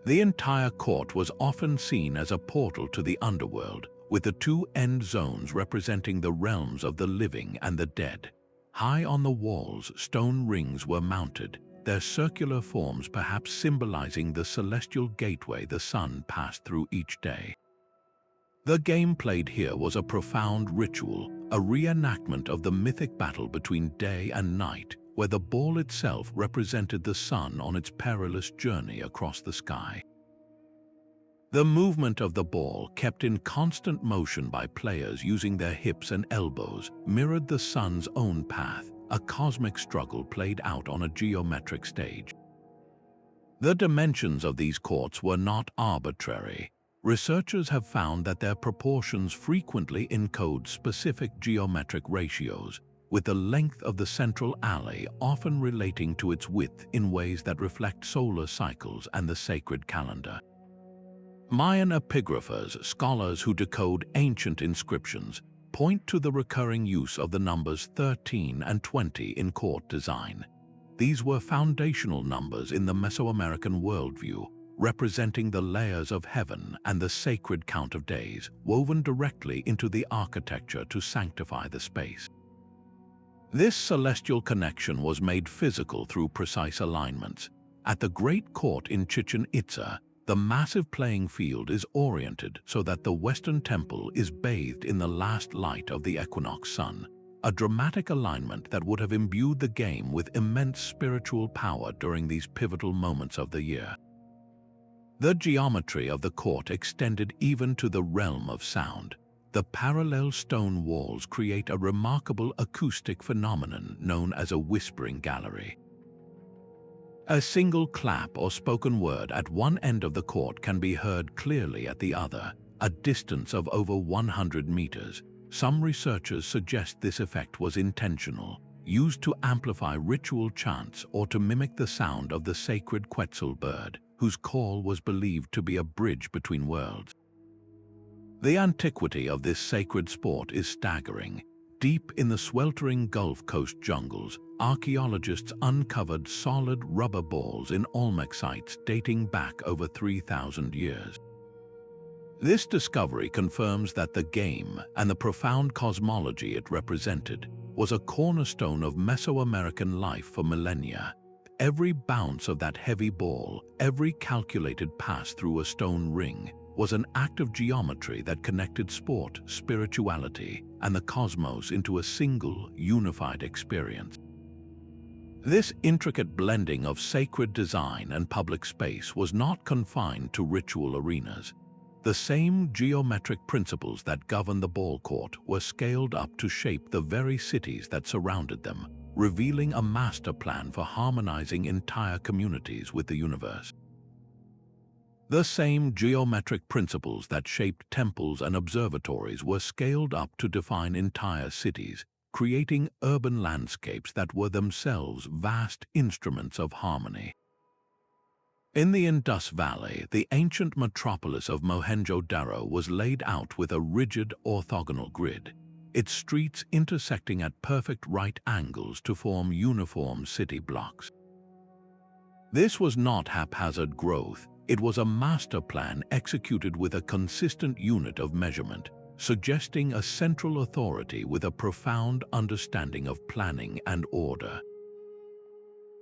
The entire court was often seen as a portal to the underworld, with the two end zones representing the realms of the living and the dead. High on the walls, stone rings were mounted, their circular forms perhaps symbolizing the celestial gateway the sun passed through each day. The game played here was a profound ritual, a reenactment of the mythic battle between day and night, where the ball itself represented the sun on its perilous journey across the sky. The movement of the ball, kept in constant motion by players using their hips and elbows, mirrored the sun's own path, a cosmic struggle played out on a geometric stage. The dimensions of these courts were not arbitrary. Researchers have found that their proportions frequently encode specific geometric ratios, with the length of the central alley often relating to its width in ways that reflect solar cycles and the sacred calendar. Mayan epigraphers, scholars who decode ancient inscriptions, point to the recurring use of the numbers 13 and 20 in court design. These were foundational numbers in the Mesoamerican worldview, representing the layers of heaven and the sacred count of days, woven directly into the architecture to sanctify the space. This celestial connection was made physical through precise alignments. At the Great Court in Chichen Itza, the massive playing field is oriented so that the Western Temple is bathed in the last light of the equinox sun, a dramatic alignment that would have imbued the game with immense spiritual power during these pivotal moments of the year. The geometry of the court extended even to the realm of sound. The parallel stone walls create a remarkable acoustic phenomenon known as a whispering gallery. A single clap or spoken word at one end of the court can be heard clearly at the other, a distance of over 100 meters. Some researchers suggest this effect was intentional, used to amplify ritual chants or to mimic the sound of the sacred Quetzal bird, whose call was believed to be a bridge between worlds. The antiquity of this sacred sport is staggering. Deep in the sweltering Gulf Coast jungles, archaeologists uncovered solid rubber balls in Olmec sites dating back over 3,000 years. This discovery confirms that the game, and the profound cosmology it represented, was a cornerstone of Mesoamerican life for millennia. Every bounce of that heavy ball, every calculated pass through a stone ring, was an act of geometry that connected sport, spirituality, and the cosmos into a single, unified experience. This intricate blending of sacred design and public space was not confined to ritual arenas. The same geometric principles that governed the ball court were scaled up to shape the very cities that surrounded them, revealing a master plan for harmonizing entire communities with the universe. The same geometric principles that shaped temples and observatories were scaled up to define entire cities, creating urban landscapes that were themselves vast instruments of harmony. In the Indus Valley, the ancient metropolis of Mohenjo-Daro was laid out with a rigid orthogonal grid, its streets intersecting at perfect right angles to form uniform city blocks. This was not haphazard growth. It was a master plan executed with a consistent unit of measurement, suggesting a central authority with a profound understanding of planning and order.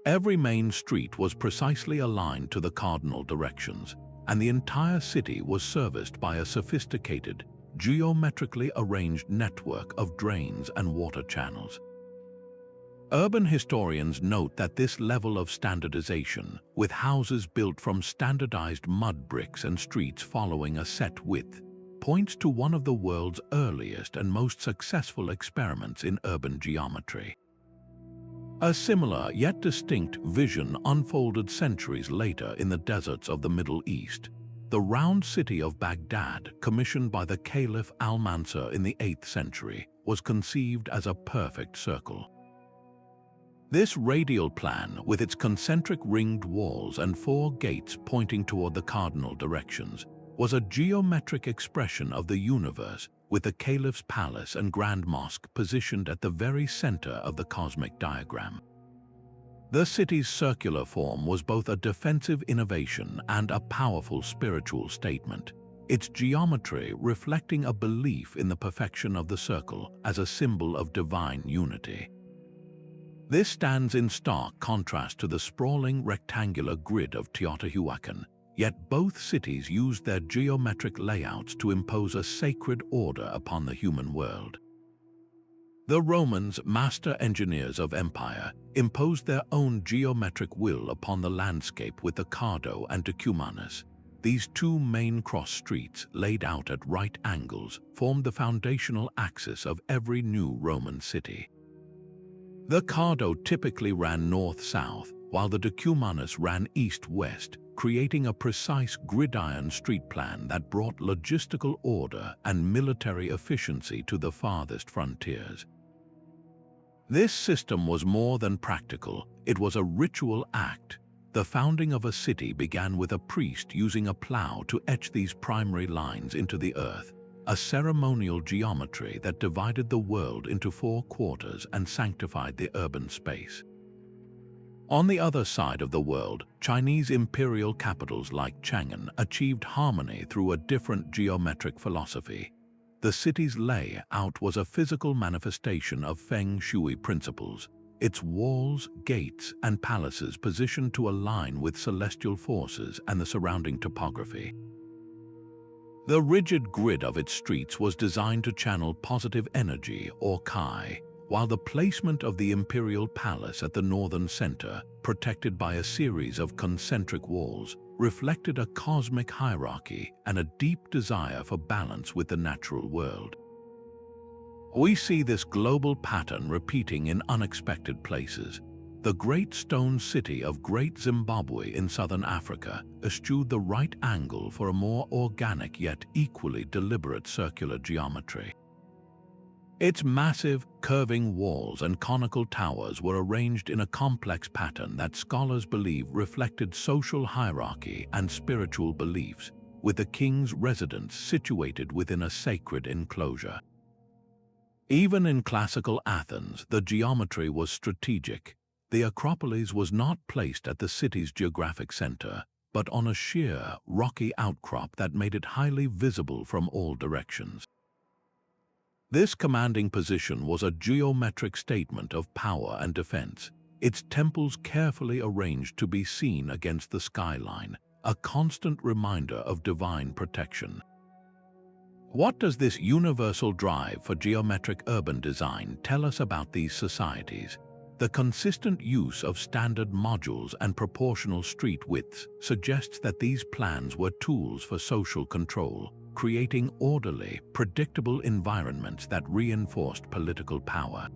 Every main street was precisely aligned to the cardinal directions, and the entire city was serviced by a sophisticated, geometrically arranged network of drains and water channels. Urban historians note that this level of standardization, with houses built from standardized mud bricks and streets following a set width, points to one of the world's earliest and most successful experiments in urban geometry. A similar yet distinct vision unfolded centuries later in the deserts of the Middle East. The round city of Baghdad, commissioned by the Caliph Al-Mansur in the 8th century, was conceived as a perfect circle. This radial plan, with its concentric ringed walls and 4 gates pointing toward the cardinal directions, was a geometric expression of the universe, with the Caliph's palace and Grand Mosque positioned at the very center of the cosmic diagram. The city's circular form was both a defensive innovation and a powerful spiritual statement, its geometry reflecting a belief in the perfection of the circle as a symbol of divine unity. This stands in stark contrast to the sprawling rectangular grid of Teotihuacan, yet both cities used their geometric layouts to impose a sacred order upon the human world. The Romans, master engineers of empire, imposed their own geometric will upon the landscape with the Cardo and Decumanus. These 2 main cross streets, laid out at right angles, formed the foundational axis of every new Roman city. The Cardo typically ran north-south, while the Decumanus ran east-west, creating a precise gridiron street plan that brought logistical order and military efficiency to the farthest frontiers. This system was more than practical, it was a ritual act. The founding of a city began with a priest using a plow to etch these primary lines into the earth, a ceremonial geometry that divided the world into 4 quarters and sanctified the urban space. On the other side of the world, Chinese imperial capitals like Chang'an achieved harmony through a different geometric philosophy. The city's layout was a physical manifestation of Feng Shui principles, its walls, gates, and palaces positioned to align with celestial forces and the surrounding topography. The rigid grid of its streets was designed to channel positive energy or Kai, while the placement of the imperial palace at the northern center, protected by a series of concentric walls, reflected a cosmic hierarchy and a deep desire for balance with the natural world. We see this global pattern repeating in unexpected places. The great stone city of Great Zimbabwe in southern Africa eschewed the right angle for a more organic yet equally deliberate circular geometry. Its massive, curving walls and conical towers were arranged in a complex pattern that scholars believe reflected social hierarchy and spiritual beliefs, with the king's residence situated within a sacred enclosure. Even in classical Athens, the geometry was strategic. The Acropolis was not placed at the city's geographic center, but on a sheer, rocky outcrop that made it highly visible from all directions. This commanding position was a geometric statement of power and defense, its temples carefully arranged to be seen against the skyline, a constant reminder of divine protection. What does this universal drive for geometric urban design tell us about these societies? The consistent use of standard modules and proportional street widths suggests that these plans were tools for social control, creating orderly, predictable environments that reinforced political power.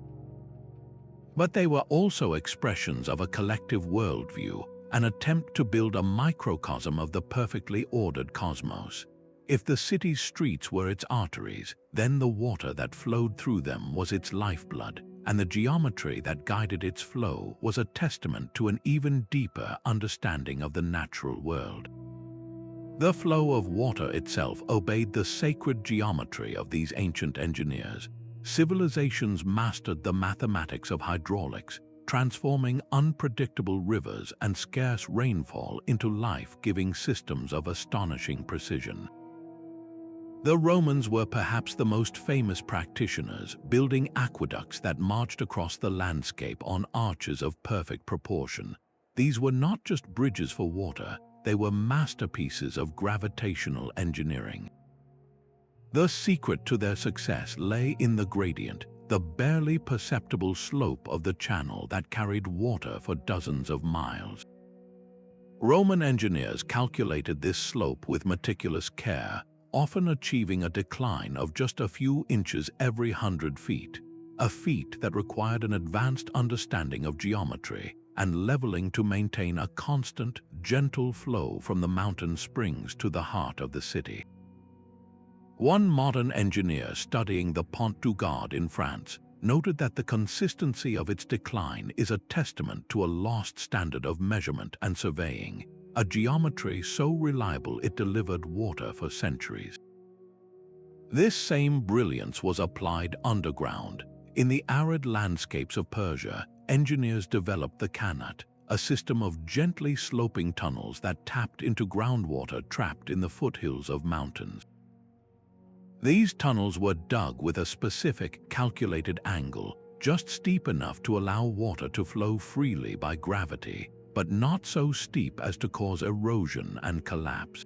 But they were also expressions of a collective worldview, an attempt to build a microcosm of the perfectly ordered cosmos. If the city's streets were its arteries, then the water that flowed through them was its lifeblood, and the geometry that guided its flow was a testament to an even deeper understanding of the natural world. The flow of water itself obeyed the sacred geometry of these ancient engineers. Civilizations mastered the mathematics of hydraulics, transforming unpredictable rivers and scarce rainfall into life-giving systems of astonishing precision. The Romans were perhaps the most famous practitioners, building aqueducts that marched across the landscape on arches of perfect proportion. These were not just bridges for water, they were masterpieces of gravitational engineering. The secret to their success lay in the gradient, the barely perceptible slope of the channel that carried water for dozens of miles. Roman engineers calculated this slope with meticulous care, often achieving a decline of just a few inches every 100 feet, a feat that required an advanced understanding of geometry and leveling to maintain a constant, gentle flow from the mountain springs to the heart of the city. One modern engineer studying the Pont du Gard in France noted that the consistency of its decline is a testament to a lost standard of measurement and surveying, a geometry so reliable it delivered water for centuries. This same brilliance was applied underground. In the arid landscapes of Persia, engineers developed the Qanat, a system of gently sloping tunnels that tapped into groundwater trapped in the foothills of mountains. These tunnels were dug with a specific, calculated angle, just steep enough to allow water to flow freely by gravity, but not so steep as to cause erosion and collapse.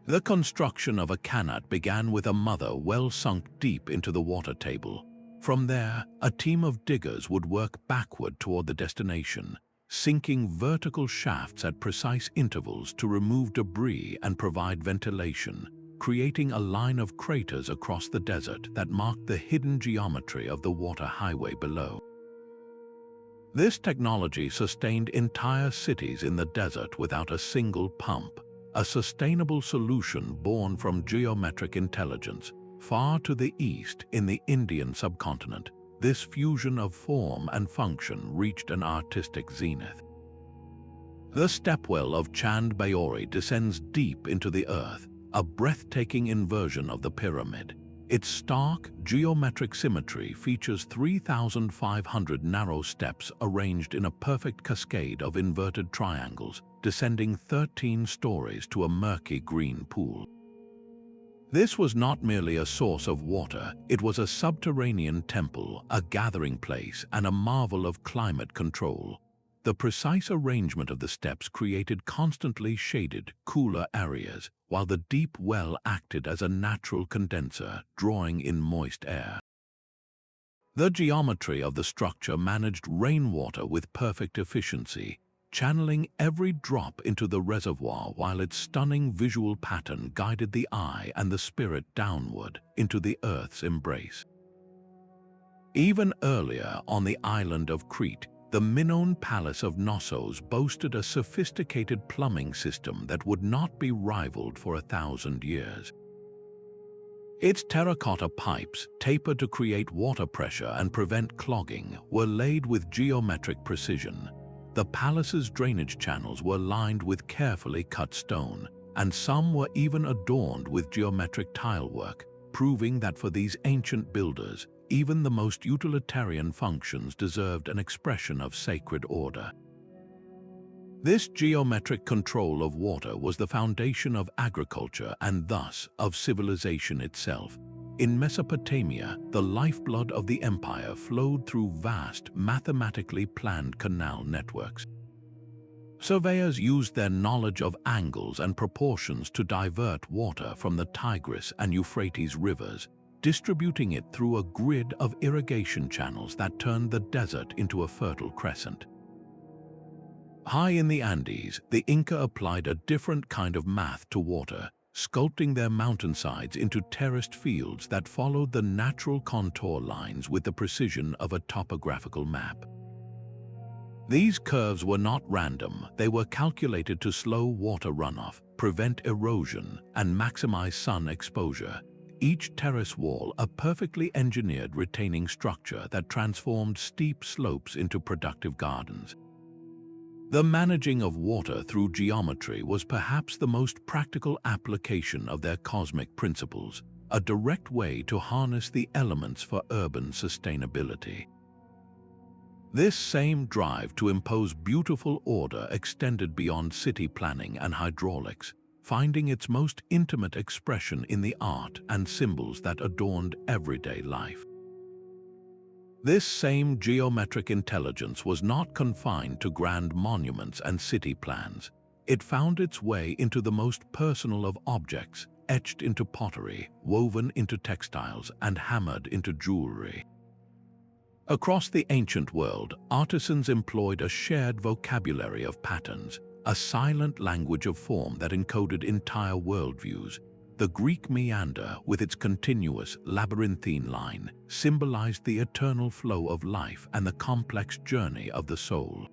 The construction of a Qanat began with a mother well sunk deep into the water table. From there, a team of diggers would work backward toward the destination, sinking vertical shafts at precise intervals to remove debris and provide ventilation, creating a line of craters across the desert that marked the hidden geometry of the water highway below. This technology sustained entire cities in the desert without a single pump, a sustainable solution born from geometric intelligence. Far to the east, in the Indian subcontinent, this fusion of form and function reached an artistic zenith. The stepwell of Chand Baori descends deep into the earth, a breathtaking inversion of the pyramid. Its stark, geometric symmetry features 3,500 narrow steps arranged in a perfect cascade of inverted triangles, descending 13 stories to a murky green pool. This was not merely a source of water, it was a subterranean temple, a gathering place, and a marvel of climate control. The precise arrangement of the steps created constantly shaded, cooler areas, while the deep well acted as a natural condenser, drawing in moist air. The geometry of the structure managed rainwater with perfect efficiency, channeling every drop into the reservoir while its stunning visual pattern guided the eye and the spirit downward into the earth's embrace. Even earlier on the island of Crete, the Minoan palace of Knossos boasted a sophisticated plumbing system that would not be rivaled for 1,000 years. Its terracotta pipes, tapered to create water pressure and prevent clogging, were laid with geometric precision. The palace's drainage channels were lined with carefully cut stone, and some were even adorned with geometric tilework, proving that for these ancient builders, even the most utilitarian functions deserved an expression of sacred order. This geometric control of water was the foundation of agriculture and thus of civilization itself. In Mesopotamia, the lifeblood of the empire flowed through vast, mathematically planned canal networks. Surveyors used their knowledge of angles and proportions to divert water from the Tigris and Euphrates rivers, distributing it through a grid of irrigation channels that turned the desert into a fertile crescent. High in the Andes, the Inca applied a different kind of math to water, sculpting their mountainsides into terraced fields that followed the natural contour lines with the precision of a topographical map. These curves were not random, they were calculated to slow water runoff, prevent erosion, and maximize sun exposure. Each terrace wall a perfectly engineered retaining structure that transformed steep slopes into productive gardens. The managing of water through geometry was perhaps the most practical application of their cosmic principles, a direct way to harness the elements for urban sustainability. This same drive to impose beautiful order extended beyond city planning and hydraulics. finding its most intimate expression in the art and symbols that adorned everyday life. This same geometric intelligence was not confined to grand monuments and city plans. It found its way into the most personal of objects, etched into pottery, woven into textiles, and hammered into jewelry. Across the ancient world, artisans employed a shared vocabulary of patterns, a silent language of form that encoded entire worldviews. The Greek meander, with its continuous, labyrinthine line, symbolized the eternal flow of life and the complex journey of the soul.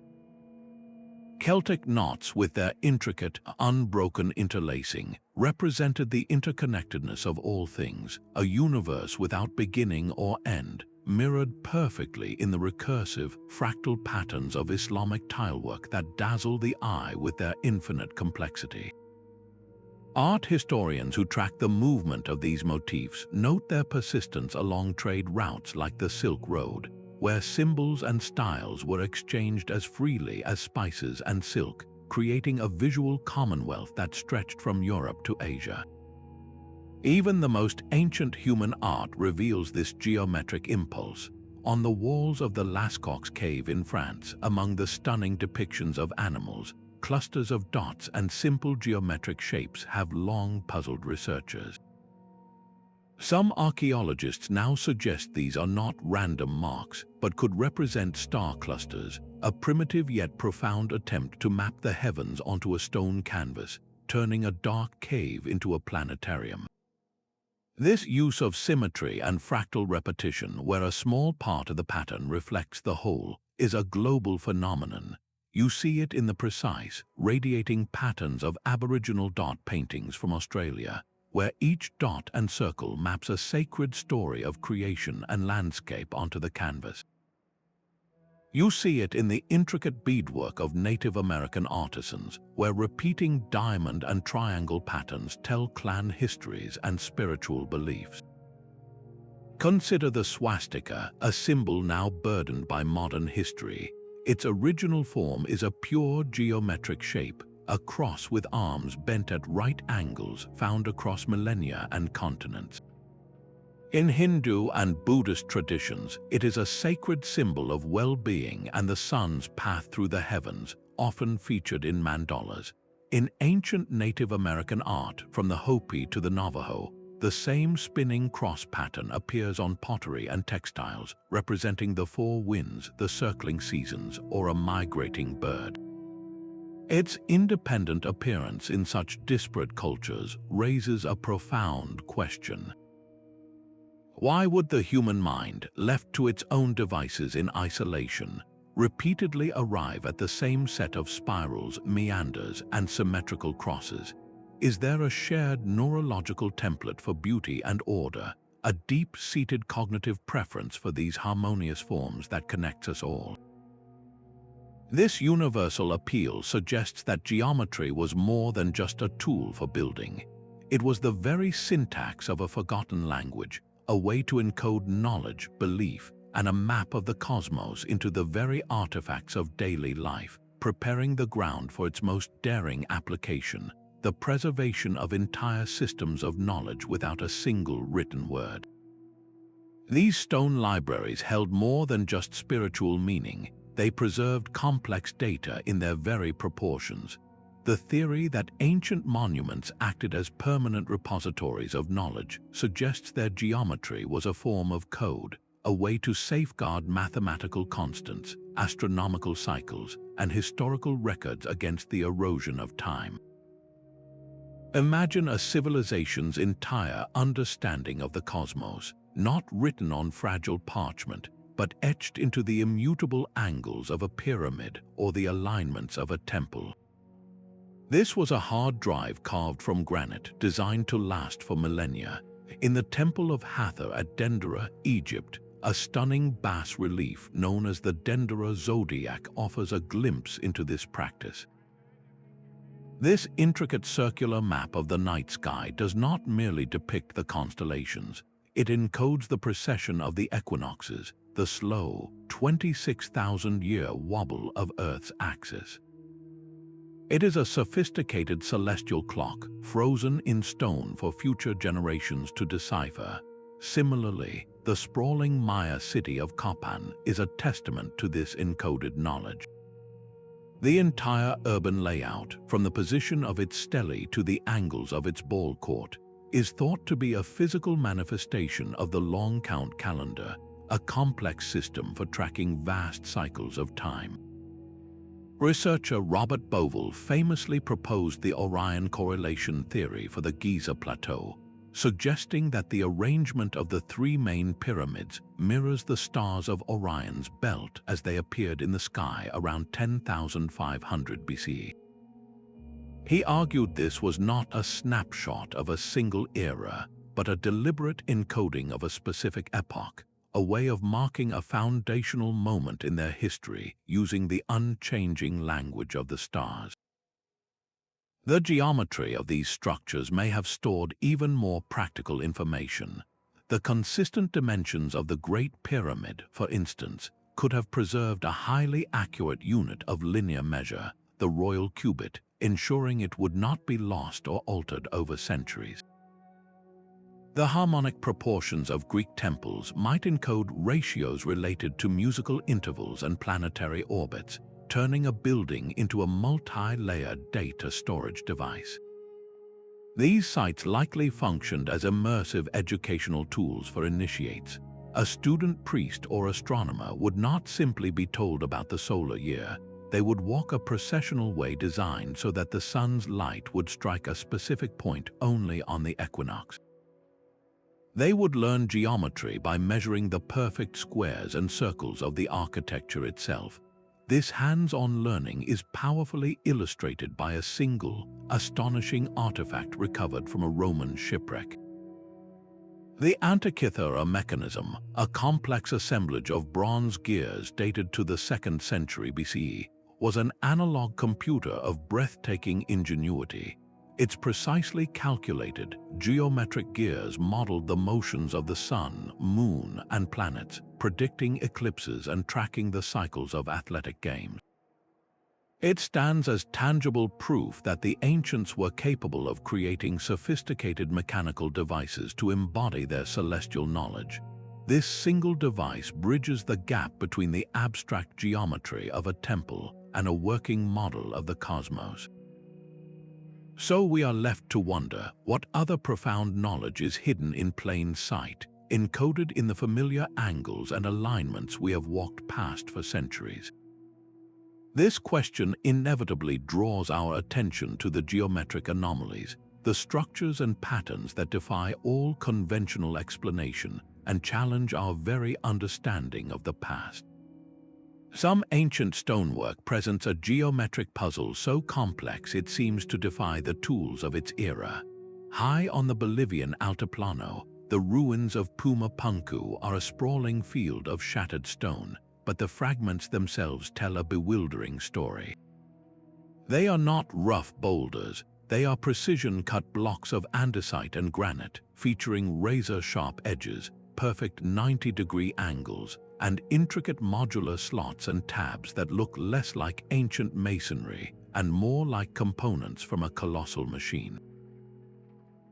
Celtic knots, with their intricate, unbroken interlacing, represented the interconnectedness of all things, a universe without beginning or end, mirrored perfectly in the recursive, fractal patterns of Islamic tilework that dazzle the eye with their infinite complexity. Art historians who track the movement of these motifs note their persistence along trade routes like the Silk Road, where symbols and styles were exchanged as freely as spices and silk, creating a visual commonwealth that stretched from Europe to Asia. Even the most ancient human art reveals this geometric impulse. On the walls of the Lascaux cave in France, among the stunning depictions of animals, clusters of dots and simple geometric shapes have long puzzled researchers. Some archaeologists now suggest these are not random marks, but could represent star clusters, a primitive yet profound attempt to map the heavens onto a stone canvas, turning a dark cave into a planetarium. This use of symmetry and fractal repetition, where a small part of the pattern reflects the whole, is a global phenomenon. You see it in the precise, radiating patterns of Aboriginal dot paintings from Australia, where each dot and circle maps a sacred story of creation and landscape onto the canvas. You see it in the intricate beadwork of Native American artisans, where repeating diamond and triangle patterns tell clan histories and spiritual beliefs. Consider the swastika, a symbol now burdened by modern history. Its original form is a pure geometric shape, a cross with arms bent at right angles found across millennia and continents. In Hindu and Buddhist traditions, it is a sacred symbol of well-being and the sun's path through the heavens, often featured in mandalas. In ancient Native American art, from the Hopi to the Navajo, the same spinning cross pattern appears on pottery and textiles, representing the four winds, the circling seasons, or a migrating bird. Its independent appearance in such disparate cultures raises a profound question. Why would the human mind, left to its own devices in isolation, repeatedly arrive at the same set of spirals, meanders, and symmetrical crosses? Is there a shared neurological template for beauty and order, a deep-seated cognitive preference for these harmonious forms that connects us all? This universal appeal suggests that geometry was more than just a tool for building. It was the very syntax of a forgotten language, a way to encode knowledge, belief, and a map of the cosmos into the very artifacts of daily life, preparing the ground for its most daring application, the preservation of entire systems of knowledge without a single written word. These stone libraries held more than just spiritual meaning. They preserved complex data in their very proportions. The theory that ancient monuments acted as permanent repositories of knowledge suggests their geometry was a form of code, a way to safeguard mathematical constants, astronomical cycles, and historical records against the erosion of time. Imagine a civilization's entire understanding of the cosmos, not written on fragile parchment, but etched into the immutable angles of a pyramid or the alignments of a temple. This was a hard drive carved from granite, designed to last for millennia. In the Temple of Hathor at Dendera, Egypt, a stunning bas-relief known as the Dendera Zodiac offers a glimpse into this practice. This intricate circular map of the night sky does not merely depict the constellations. It encodes the precession of the equinoxes, the slow, 26,000-year wobble of Earth's axis. It is a sophisticated celestial clock, frozen in stone for future generations to decipher. Similarly, the sprawling Maya city of Copan is a testament to this encoded knowledge. The entire urban layout, from the position of its stelae to the angles of its ball court, is thought to be a physical manifestation of the long count calendar, a complex system for tracking vast cycles of time. Researcher Robert Bovell famously proposed the Orion correlation theory for the Giza Plateau, suggesting that the arrangement of the three main pyramids mirrors the stars of Orion's belt as they appeared in the sky around 10,500 BCE. He argued this was not a snapshot of a single era, but a deliberate encoding of a specific epoch, a way of marking a foundational moment in their history using the unchanging language of the stars. The geometry of these structures may have stored even more practical information. The consistent dimensions of the Great Pyramid, for instance, could have preserved a highly accurate unit of linear measure, the royal cubit, ensuring it would not be lost or altered over centuries. The harmonic proportions of Greek temples might encode ratios related to musical intervals and planetary orbits, turning a building into a multi-layered data storage device. These sites likely functioned as immersive educational tools for initiates. A student priest or astronomer would not simply be told about the solar year. They would walk a processional way designed so that the sun's light would strike a specific point only on the equinox. They would learn geometry by measuring the perfect squares and circles of the architecture itself. This hands-on learning is powerfully illustrated by a single, astonishing artifact recovered from a Roman shipwreck. The Antikythera mechanism, a complex assemblage of bronze gears dated to the 2nd century BCE, was an analog computer of breathtaking ingenuity. Its precisely calculated, geometric gears modeled the motions of the sun, moon, and planets, predicting eclipses and tracking the cycles of athletic games. It stands as tangible proof that the ancients were capable of creating sophisticated mechanical devices to embody their celestial knowledge. This single device bridges the gap between the abstract geometry of a temple and a working model of the cosmos. So we are left to wonder what other profound knowledge is hidden in plain sight, encoded in the familiar angles and alignments we have walked past for centuries. This question inevitably draws our attention to the geometric anomalies, the structures and patterns that defy all conventional explanation and challenge our very understanding of the past. Some ancient stonework presents a geometric puzzle so complex it seems to defy the tools of its era. High on the Bolivian Altiplano, the ruins of Pumapunku are a sprawling field of shattered stone, but the fragments themselves tell a bewildering story. They are not rough boulders, they are precision-cut blocks of andesite and granite, featuring razor-sharp edges, perfect 90-degree angles, and intricate modular slots and tabs that look less like ancient masonry and more like components from a colossal machine.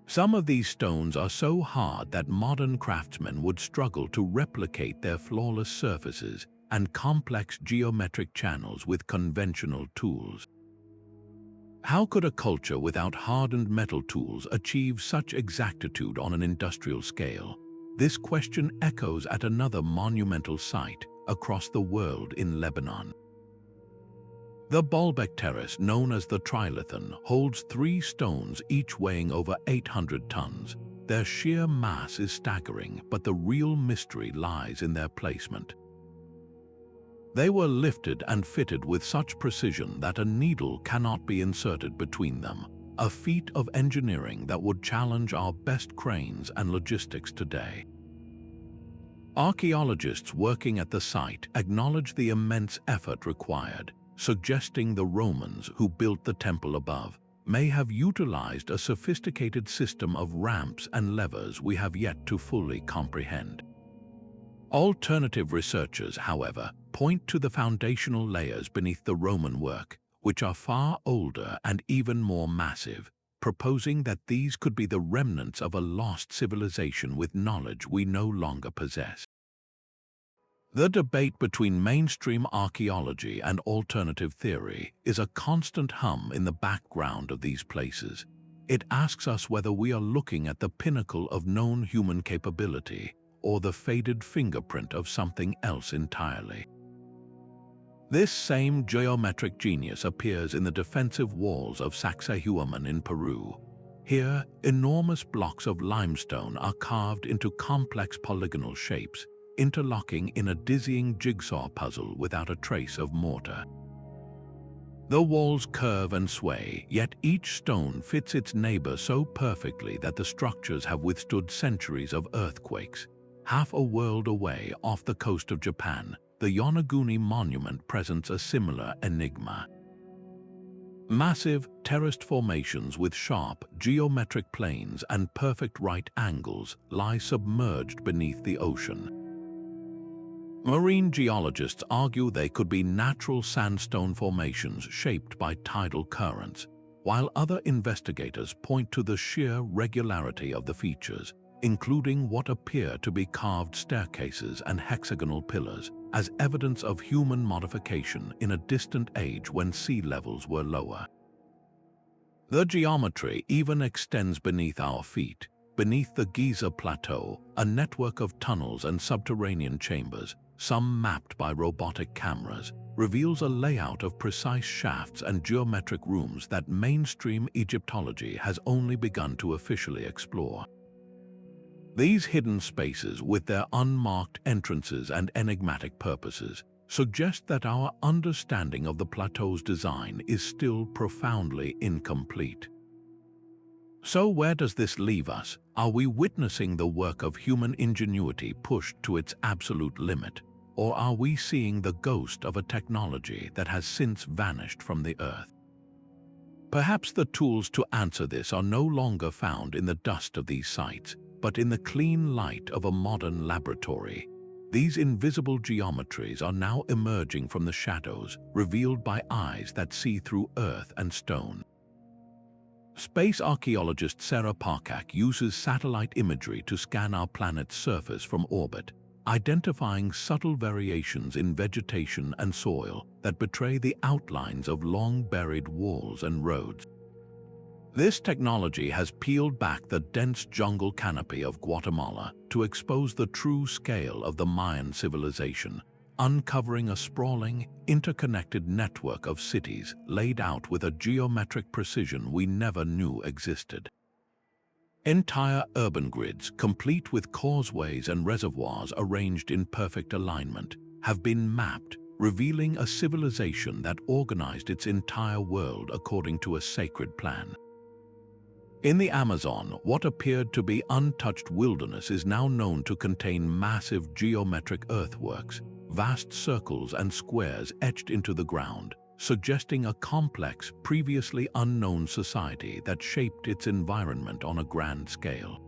Some of these stones are so hard that modern craftsmen would struggle to replicate their flawless surfaces and complex geometric channels with conventional tools. How could a culture without hardened metal tools achieve such exactitude on an industrial scale? This question echoes at another monumental site across the world in Lebanon. The Baalbek Terrace, known as the Trilithon, holds 3 stones each weighing over 800 tons. Their sheer mass is staggering, but the real mystery lies in their placement. They were lifted and fitted with such precision that a needle cannot be inserted between them, a feat of engineering that would challenge our best cranes and logistics today. Archaeologists working at the site acknowledge the immense effort required, suggesting the Romans who built the temple above may have utilized a sophisticated system of ramps and levers we have yet to fully comprehend. Alternative researchers, however, point to the foundational layers beneath the Roman work, which are far older and even more massive, proposing that these could be the remnants of a lost civilization with knowledge we no longer possess. The debate between mainstream archaeology and alternative theory is a constant hum in the background of these places. It asks us whether we are looking at the pinnacle of known human capability or the faded fingerprint of something else entirely. This same geometric genius appears in the defensive walls of Sacsayhuaman in Peru. Here, enormous blocks of limestone are carved into complex polygonal shapes, interlocking in a dizzying jigsaw puzzle without a trace of mortar. The walls curve and sway, yet each stone fits its neighbor so perfectly that the structures have withstood centuries of earthquakes. Half a world away off the coast of Japan, the Yonaguni Monument presents a similar enigma. Massive, terraced formations with sharp, geometric planes and perfect right angles lie submerged beneath the ocean. Marine geologists argue they could be natural sandstone formations shaped by tidal currents, while other investigators point to the sheer regularity of the features, including what appear to be carved staircases and hexagonal pillars, as evidence of human modification in a distant age when sea levels were lower. The geometry even extends beneath our feet. Beneath the Giza Plateau, a network of tunnels and subterranean chambers, some mapped by robotic cameras, reveals a layout of precise shafts and geometric rooms that mainstream Egyptology has only begun to officially explore. These hidden spaces, with their unmarked entrances and enigmatic purposes, suggest that our understanding of the plateau's design is still profoundly incomplete. So where does this leave us? Are we witnessing the work of human ingenuity pushed to its absolute limit, or are we seeing the ghost of a technology that has since vanished from the Earth? Perhaps the tools to answer this are no longer found in the dust of these sites, but in the clean light of a modern laboratory. These invisible geometries are now emerging from the shadows, revealed by eyes that see through earth and stone. Space archaeologist Sarah Parcak uses satellite imagery to scan our planet's surface from orbit, identifying subtle variations in vegetation and soil that betray the outlines of long-buried walls and roads. This technology has peeled back the dense jungle canopy of Guatemala to expose the true scale of the Mayan civilization, uncovering a sprawling, interconnected network of cities laid out with a geometric precision we never knew existed. Entire urban grids, complete with causeways and reservoirs arranged in perfect alignment, have been mapped, revealing a civilization that organized its entire world according to a sacred plan. In the Amazon, what appeared to be untouched wilderness is now known to contain massive geometric earthworks, vast circles and squares etched into the ground, suggesting a complex, previously unknown society that shaped its environment on a grand scale.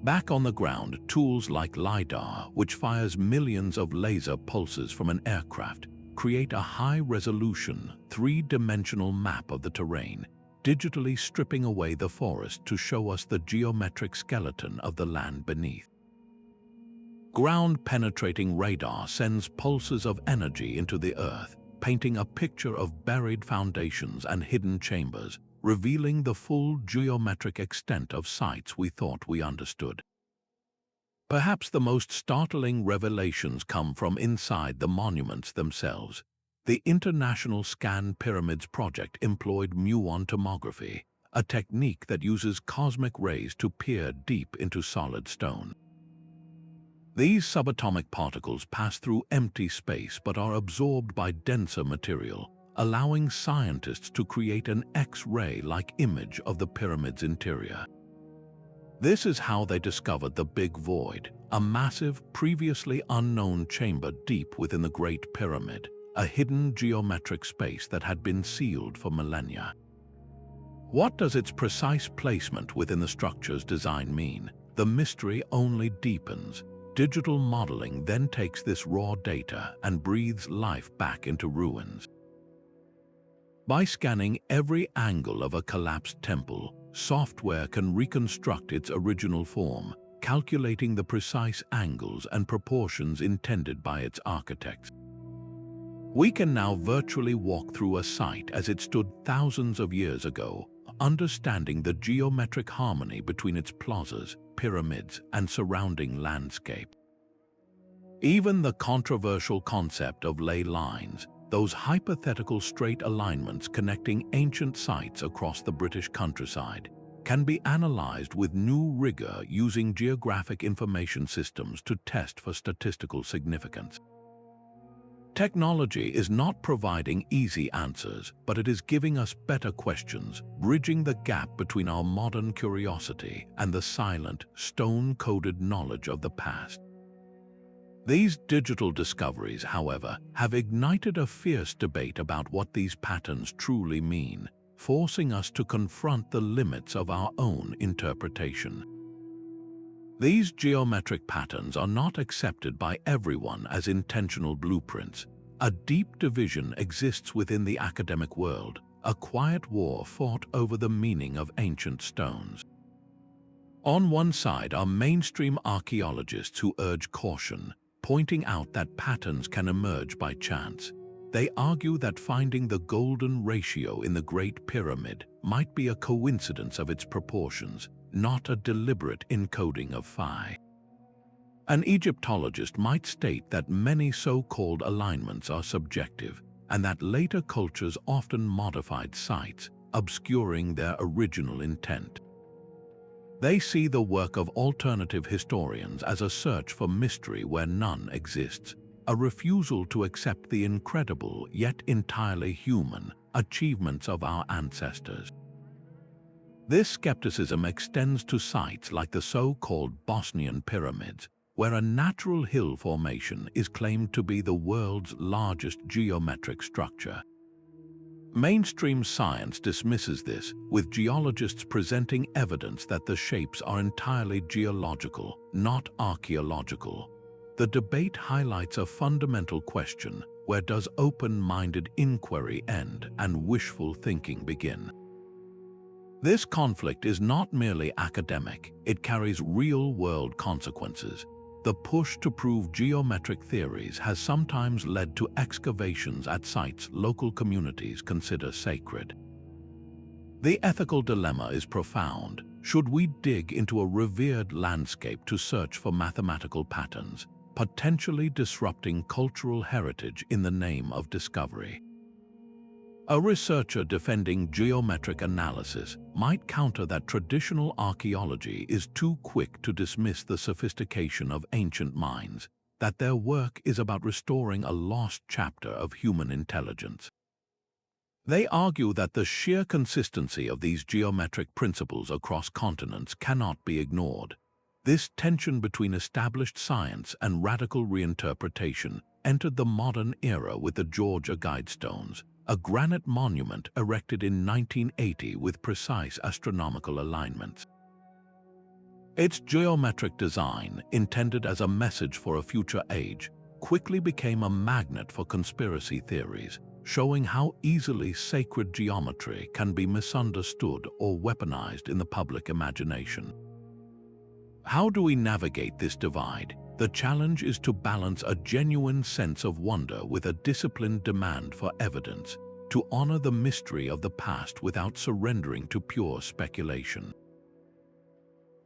Back on the ground, tools like LiDAR, which fires millions of laser pulses from an aircraft, create a high-resolution, three-dimensional map of the terrain, digitally stripping away the forest to show us the geometric skeleton of the land beneath. Ground-penetrating radar sends pulses of energy into the earth, painting a picture of buried foundations and hidden chambers, revealing the full geometric extent of sites we thought we understood. Perhaps the most startling revelations come from inside the monuments themselves. The International Scan Pyramids project employed muon tomography, a technique that uses cosmic rays to peer deep into solid stone. These subatomic particles pass through empty space but are absorbed by denser material, allowing scientists to create an X-ray-like image of the pyramid's interior. This is how they discovered the Big Void, a massive, previously unknown chamber deep within the Great Pyramid, a hidden geometric space that had been sealed for millennia. What does its precise placement within the structure's design mean? The mystery only deepens. Digital modeling then takes this raw data and breathes life back into ruins. By scanning every angle of a collapsed temple, software can reconstruct its original form, calculating the precise angles and proportions intended by its architects. We can now virtually walk through a site as it stood thousands of years ago, understanding the geometric harmony between its plazas, pyramids, and surrounding landscape. Even the controversial concept of ley lines, those hypothetical straight alignments connecting ancient sites across the British countryside, can be analyzed with new rigor using geographic information systems to test for statistical significance. Technology is not providing easy answers, but it is giving us better questions, bridging the gap between our modern curiosity and the silent, stone-coded knowledge of the past. These digital discoveries, however, have ignited a fierce debate about what these patterns truly mean, forcing us to confront the limits of our own interpretation. These geometric patterns are not accepted by everyone as intentional blueprints. A deep division exists within the academic world, a quiet war fought over the meaning of ancient stones. On one side are mainstream archaeologists who urge caution, pointing out that patterns can emerge by chance. They argue that finding the golden ratio in the Great Pyramid might be a coincidence of its proportions, not a deliberate encoding of phi. An Egyptologist might state that many so-called alignments are subjective, and that later cultures often modified sites, obscuring their original intent. They see the work of alternative historians as a search for mystery where none exists, a refusal to accept the incredible yet entirely human achievements of our ancestors. This skepticism extends to sites like the so-called Bosnian pyramids, where a natural hill formation is claimed to be the world's largest geometric structure. Mainstream science dismisses this, with geologists presenting evidence that the shapes are entirely geological, not archaeological. The debate highlights a fundamental question: where does open-minded inquiry end and wishful thinking begin? This conflict is not merely academic, it carries real-world consequences. The push to prove geometric theories has sometimes led to excavations at sites local communities consider sacred. The ethical dilemma is profound. Should we dig into a revered landscape to search for mathematical patterns, potentially disrupting cultural heritage in the name of discovery? A researcher defending geometric analysis might counter that traditional archaeology is too quick to dismiss the sophistication of ancient minds, that their work is about restoring a lost chapter of human intelligence. They argue that the sheer consistency of these geometric principles across continents cannot be ignored. This tension between established science and radical reinterpretation entered the modern era with the Georgia Guidestones, a granite monument erected in 1980 with precise astronomical alignments. Its geometric design, intended as a message for a future age, quickly became a magnet for conspiracy theories, showing how easily sacred geometry can be misunderstood or weaponized in the public imagination. How do we navigate this divide? The challenge is to balance a genuine sense of wonder with a disciplined demand for evidence, to honor the mystery of the past without surrendering to pure speculation.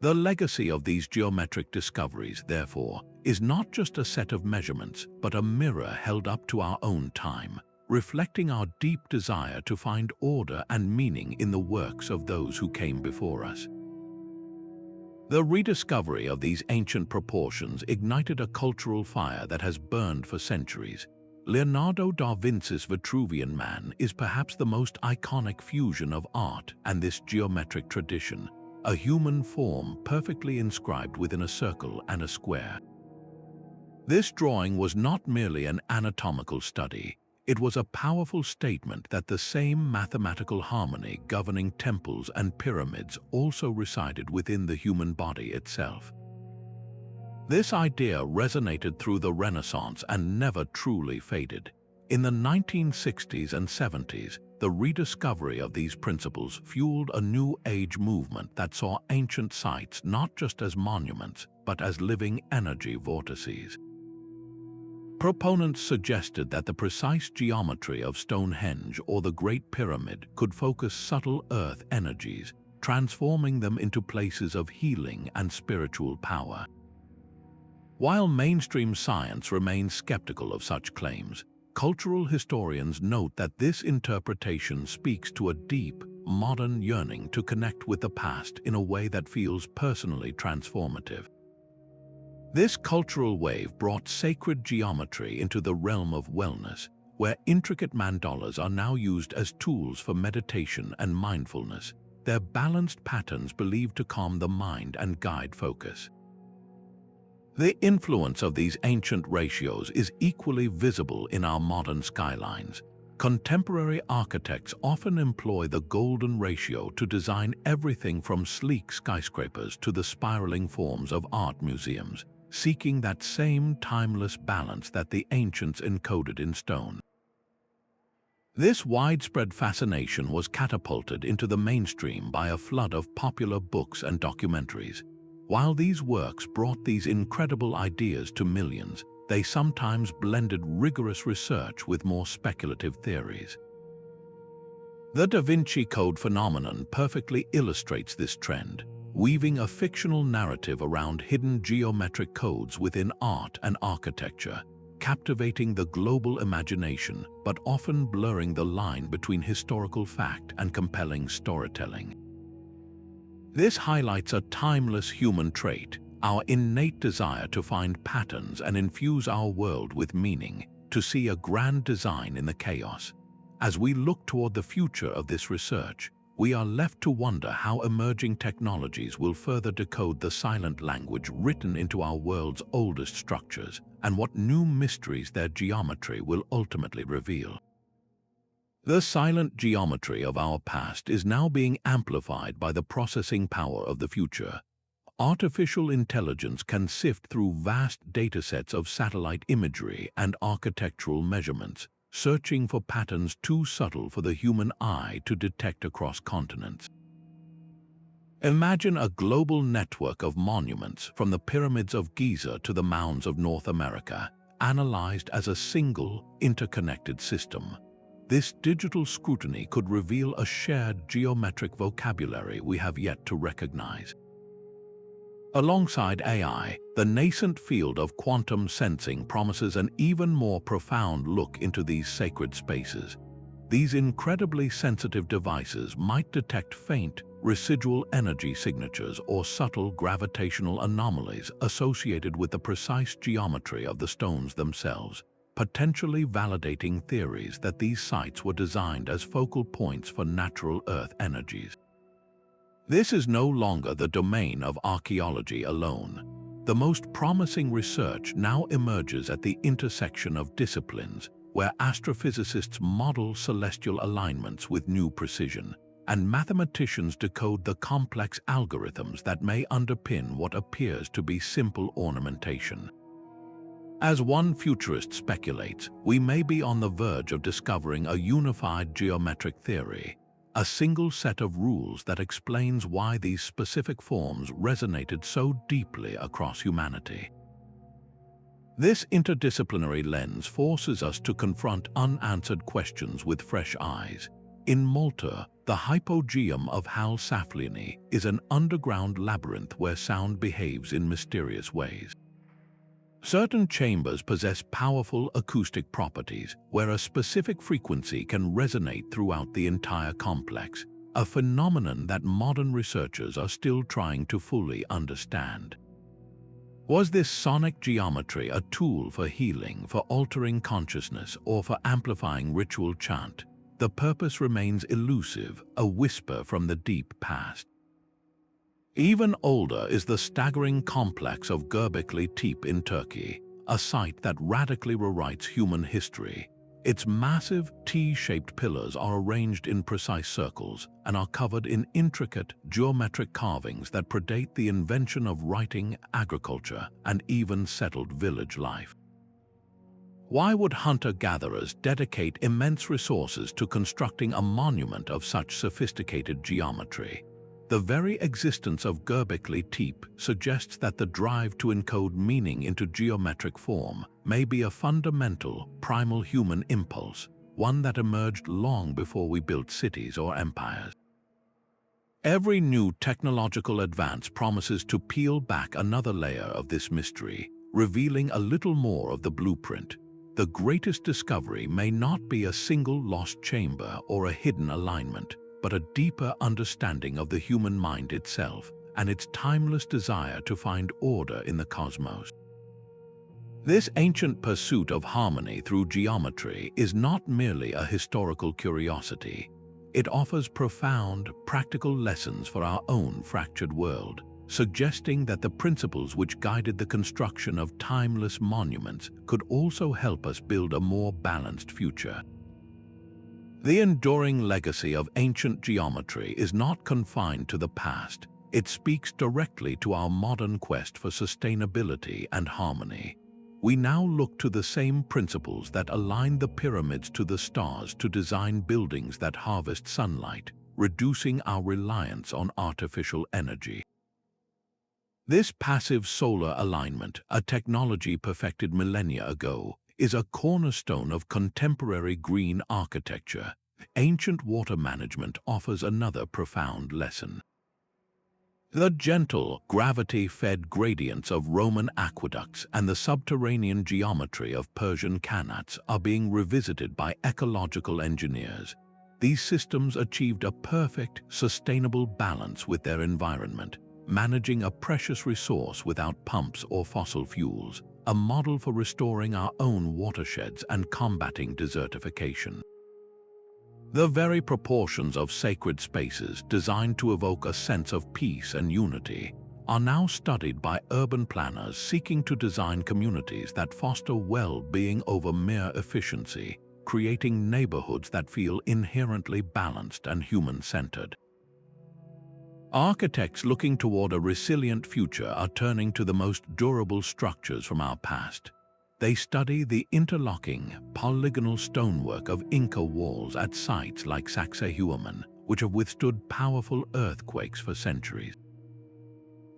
The legacy of these geometric discoveries, therefore, is not just a set of measurements, but a mirror held up to our own time, reflecting our deep desire to find order and meaning in the works of those who came before us. The rediscovery of these ancient proportions ignited a cultural fire that has burned for centuries. Leonardo da Vinci's Vitruvian Man is perhaps the most iconic fusion of art and this geometric tradition, a human form perfectly inscribed within a circle and a square. This drawing was not merely an anatomical study. It was a powerful statement that the same mathematical harmony governing temples and pyramids also resided within the human body itself. This idea resonated through the Renaissance and never truly faded. In the 1960s and 70s, the rediscovery of these principles fueled a new age movement that saw ancient sites not just as monuments, but as living energy vortices. Proponents suggested that the precise geometry of Stonehenge or the Great Pyramid could focus subtle earth energies, transforming them into places of healing and spiritual power. While mainstream science remains skeptical of such claims, cultural historians note that this interpretation speaks to a deep, modern yearning to connect with the past in a way that feels personally transformative. This cultural wave brought sacred geometry into the realm of wellness, where intricate mandalas are now used as tools for meditation and mindfulness, their balanced patterns believed to calm the mind and guide focus. The influence of these ancient ratios is equally visible in our modern skylines. Contemporary architects often employ the golden ratio to design everything from sleek skyscrapers to the spiraling forms of art museums, seeking that same timeless balance that the ancients encoded in stone. This widespread fascination was catapulted into the mainstream by a flood of popular books and documentaries. While these works brought these incredible ideas to millions, they sometimes blended rigorous research with more speculative theories. The Da Vinci Code phenomenon perfectly illustrates this trend, weaving a fictional narrative around hidden geometric codes within art and architecture, captivating the global imagination but often blurring the line between historical fact and compelling storytelling. This highlights a timeless human trait, our innate desire to find patterns and infuse our world with meaning, to see a grand design in the chaos. As we look toward the future of this research, we are left to wonder how emerging technologies will further decode the silent language written into our world's oldest structures, and what new mysteries their geometry will ultimately reveal. The silent geometry of our past is now being amplified by the processing power of the future. Artificial intelligence can sift through vast datasets of satellite imagery and architectural measurements, searching for patterns too subtle for the human eye to detect across continents. Imagine a global network of monuments from the pyramids of Giza to the mounds of North America, analyzed as a single, interconnected system. This digital scrutiny could reveal a shared geometric vocabulary we have yet to recognize. Alongside AI, the nascent field of quantum sensing promises an even more profound look into these sacred spaces. These incredibly sensitive devices might detect faint, residual energy signatures or subtle gravitational anomalies associated with the precise geometry of the stones themselves, potentially validating theories that these sites were designed as focal points for natural Earth energies. This is no longer the domain of archaeology alone. The most promising research now emerges at the intersection of disciplines, where astrophysicists model celestial alignments with new precision, and mathematicians decode the complex algorithms that may underpin what appears to be simple ornamentation. As one futurist speculates, we may be on the verge of discovering a unified geometric theory, a single set of rules that explains why these specific forms resonated so deeply across humanity. This interdisciplinary lens forces us to confront unanswered questions with fresh eyes. In Malta, the hypogeum of Hal Saflieni is an underground labyrinth where sound behaves in mysterious ways. Certain chambers possess powerful acoustic properties where a specific frequency can resonate throughout the entire complex, a phenomenon that modern researchers are still trying to fully understand. Was this sonic geometry a tool for healing, for altering consciousness, or for amplifying ritual chant? The purpose remains elusive, a whisper from the deep past. Even older is the staggering complex of Göbekli Tepe in Turkey, a site that radically rewrites human history. Its massive, T-shaped pillars are arranged in precise circles and are covered in intricate, geometric carvings that predate the invention of writing, agriculture, and even settled village life. Why would hunter-gatherers dedicate immense resources to constructing a monument of such sophisticated geometry? The very existence of Göbekli Tepe suggests that the drive to encode meaning into geometric form may be a fundamental, primal human impulse, one that emerged long before we built cities or empires. Every new technological advance promises to peel back another layer of this mystery, revealing a little more of the blueprint. The greatest discovery may not be a single lost chamber or a hidden alignment, but a deeper understanding of the human mind itself and its timeless desire to find order in the cosmos. This ancient pursuit of harmony through geometry is not merely a historical curiosity. It offers profound, practical lessons for our own fractured world, suggesting that the principles which guided the construction of timeless monuments could also help us build a more balanced future. The enduring legacy of ancient geometry is not confined to the past. It speaks directly to our modern quest for sustainability and harmony. We now look to the same principles that align the pyramids to the stars to design buildings that harvest sunlight, reducing our reliance on artificial energy. This passive solar alignment, a technology perfected millennia ago, is a cornerstone of contemporary green architecture. Ancient water management offers another profound lesson. The gentle, gravity-fed gradients of Roman aqueducts and the subterranean geometry of Persian qanats are being revisited by ecological engineers. These systems achieved a perfect, sustainable balance with their environment, managing a precious resource without pumps or fossil fuels, a model for restoring our own watersheds and combating desertification. The very proportions of sacred spaces designed to evoke a sense of peace and unity are now studied by urban planners seeking to design communities that foster well-being over mere efficiency, creating neighborhoods that feel inherently balanced and human-centered. Architects looking toward a resilient future are turning to the most durable structures from our past. They study the interlocking, polygonal stonework of Inca walls at sites like Sacsayhuaman, which have withstood powerful earthquakes for centuries.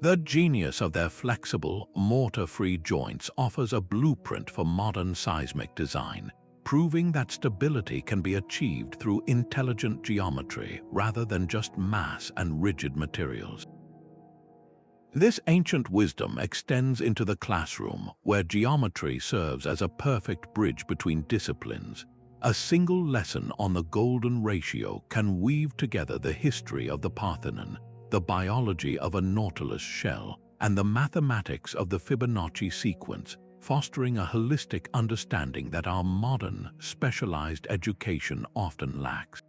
The genius of their flexible, mortar-free joints offers a blueprint for modern seismic design, proving that stability can be achieved through intelligent geometry rather than just mass and rigid materials. This ancient wisdom extends into the classroom, where geometry serves as a perfect bridge between disciplines. A single lesson on the golden ratio can weave together the history of the Parthenon, the biology of a nautilus shell, and the mathematics of the Fibonacci sequence, fostering a holistic understanding that our modern, specialized education often lacks.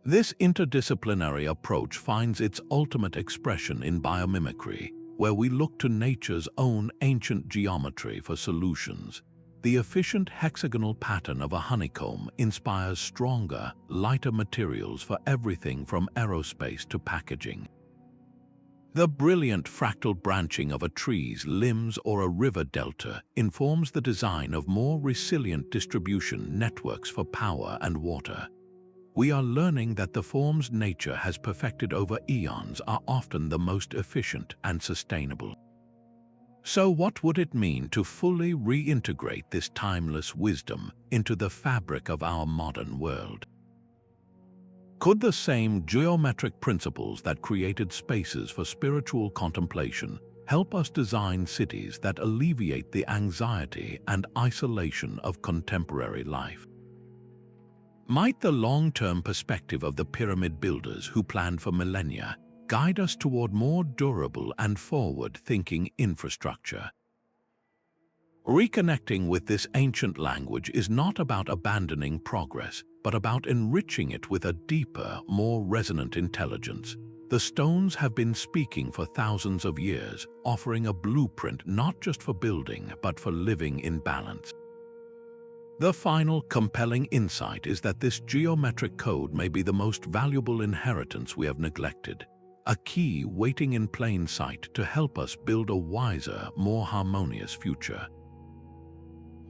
This interdisciplinary approach finds its ultimate expression in biomimicry, where we look to nature's own ancient geometry for solutions. The efficient hexagonal pattern of a honeycomb inspires stronger, lighter materials for everything from aerospace to packaging. The brilliant fractal branching of a tree's limbs or a river delta informs the design of more resilient distribution networks for power and water. We are learning that the forms nature has perfected over eons are often the most efficient and sustainable. So what would it mean to fully reintegrate this timeless wisdom into the fabric of our modern world? Could the same geometric principles that created spaces for spiritual contemplation help us design cities that alleviate the anxiety and isolation of contemporary life? Might the long-term perspective of the pyramid builders who planned for millennia guide us toward more durable and forward-thinking infrastructure? Reconnecting with this ancient language is not about abandoning progress, but about enriching it with a deeper, more resonant intelligence. The stones have been speaking for thousands of years, offering a blueprint not just for building, but for living in balance. The final compelling insight is that this geometric code may be the most valuable inheritance we have neglected, a key waiting in plain sight to help us build a wiser, more harmonious future.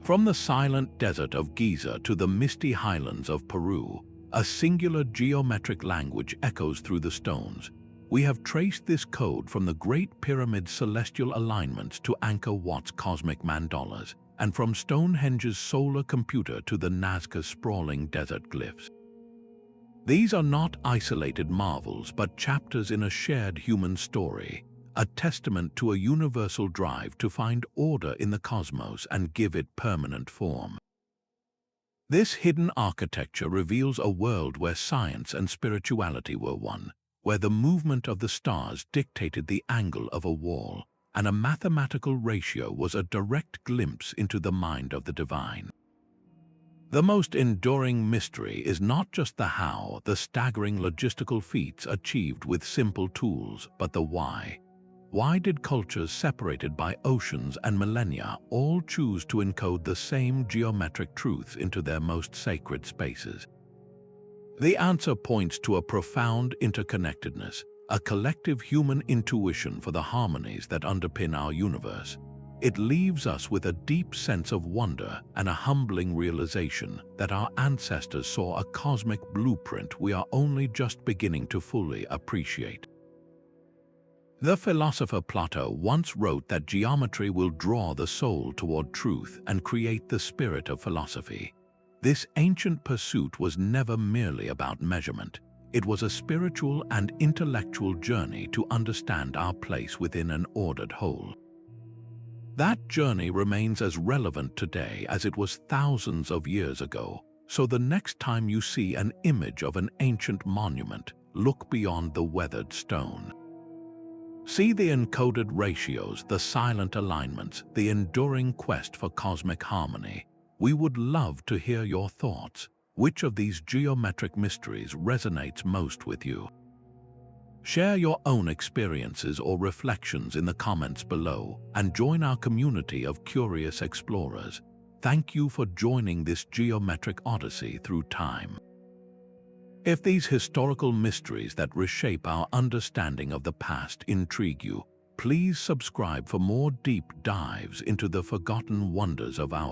From the silent desert of Giza to the misty highlands of Peru, a singular geometric language echoes through the stones. We have traced this code from the Great Pyramid's celestial alignments to Angkor Wat's cosmic mandalas, and from Stonehenge's solar computer to the Nazca's sprawling desert glyphs. These are not isolated marvels, but chapters in a shared human story, a testament to a universal drive to find order in the cosmos and give it permanent form. This hidden architecture reveals a world where science and spirituality were one, where the movement of the stars dictated the angle of a wall, and a mathematical ratio was a direct glimpse into the mind of the divine. The most enduring mystery is not just the how, the staggering logistical feats achieved with simple tools, but the why. Why did cultures separated by oceans and millennia all choose to encode the same geometric truths into their most sacred spaces? The answer points to a profound interconnectedness, a collective human intuition for the harmonies that underpin our universe. It leaves us with a deep sense of wonder and a humbling realization that our ancestors saw a cosmic blueprint we are only just beginning to fully appreciate. The philosopher Plato once wrote that geometry will draw the soul toward truth and create the spirit of philosophy. This ancient pursuit was never merely about measurement. It was a spiritual and intellectual journey to understand our place within an ordered whole. That journey remains as relevant today as it was thousands of years ago, so the next time you see an image of an ancient monument, look beyond the weathered stone. See the encoded ratios, the silent alignments, the enduring quest for cosmic harmony. We would love to hear your thoughts. Which of these geometric mysteries resonates most with you? Share your own experiences or reflections in the comments below and join our community of curious explorers. Thank you for joining this geometric odyssey through time. If these historical mysteries that reshape our understanding of the past intrigue you, please subscribe for more deep dives into the forgotten wonders of our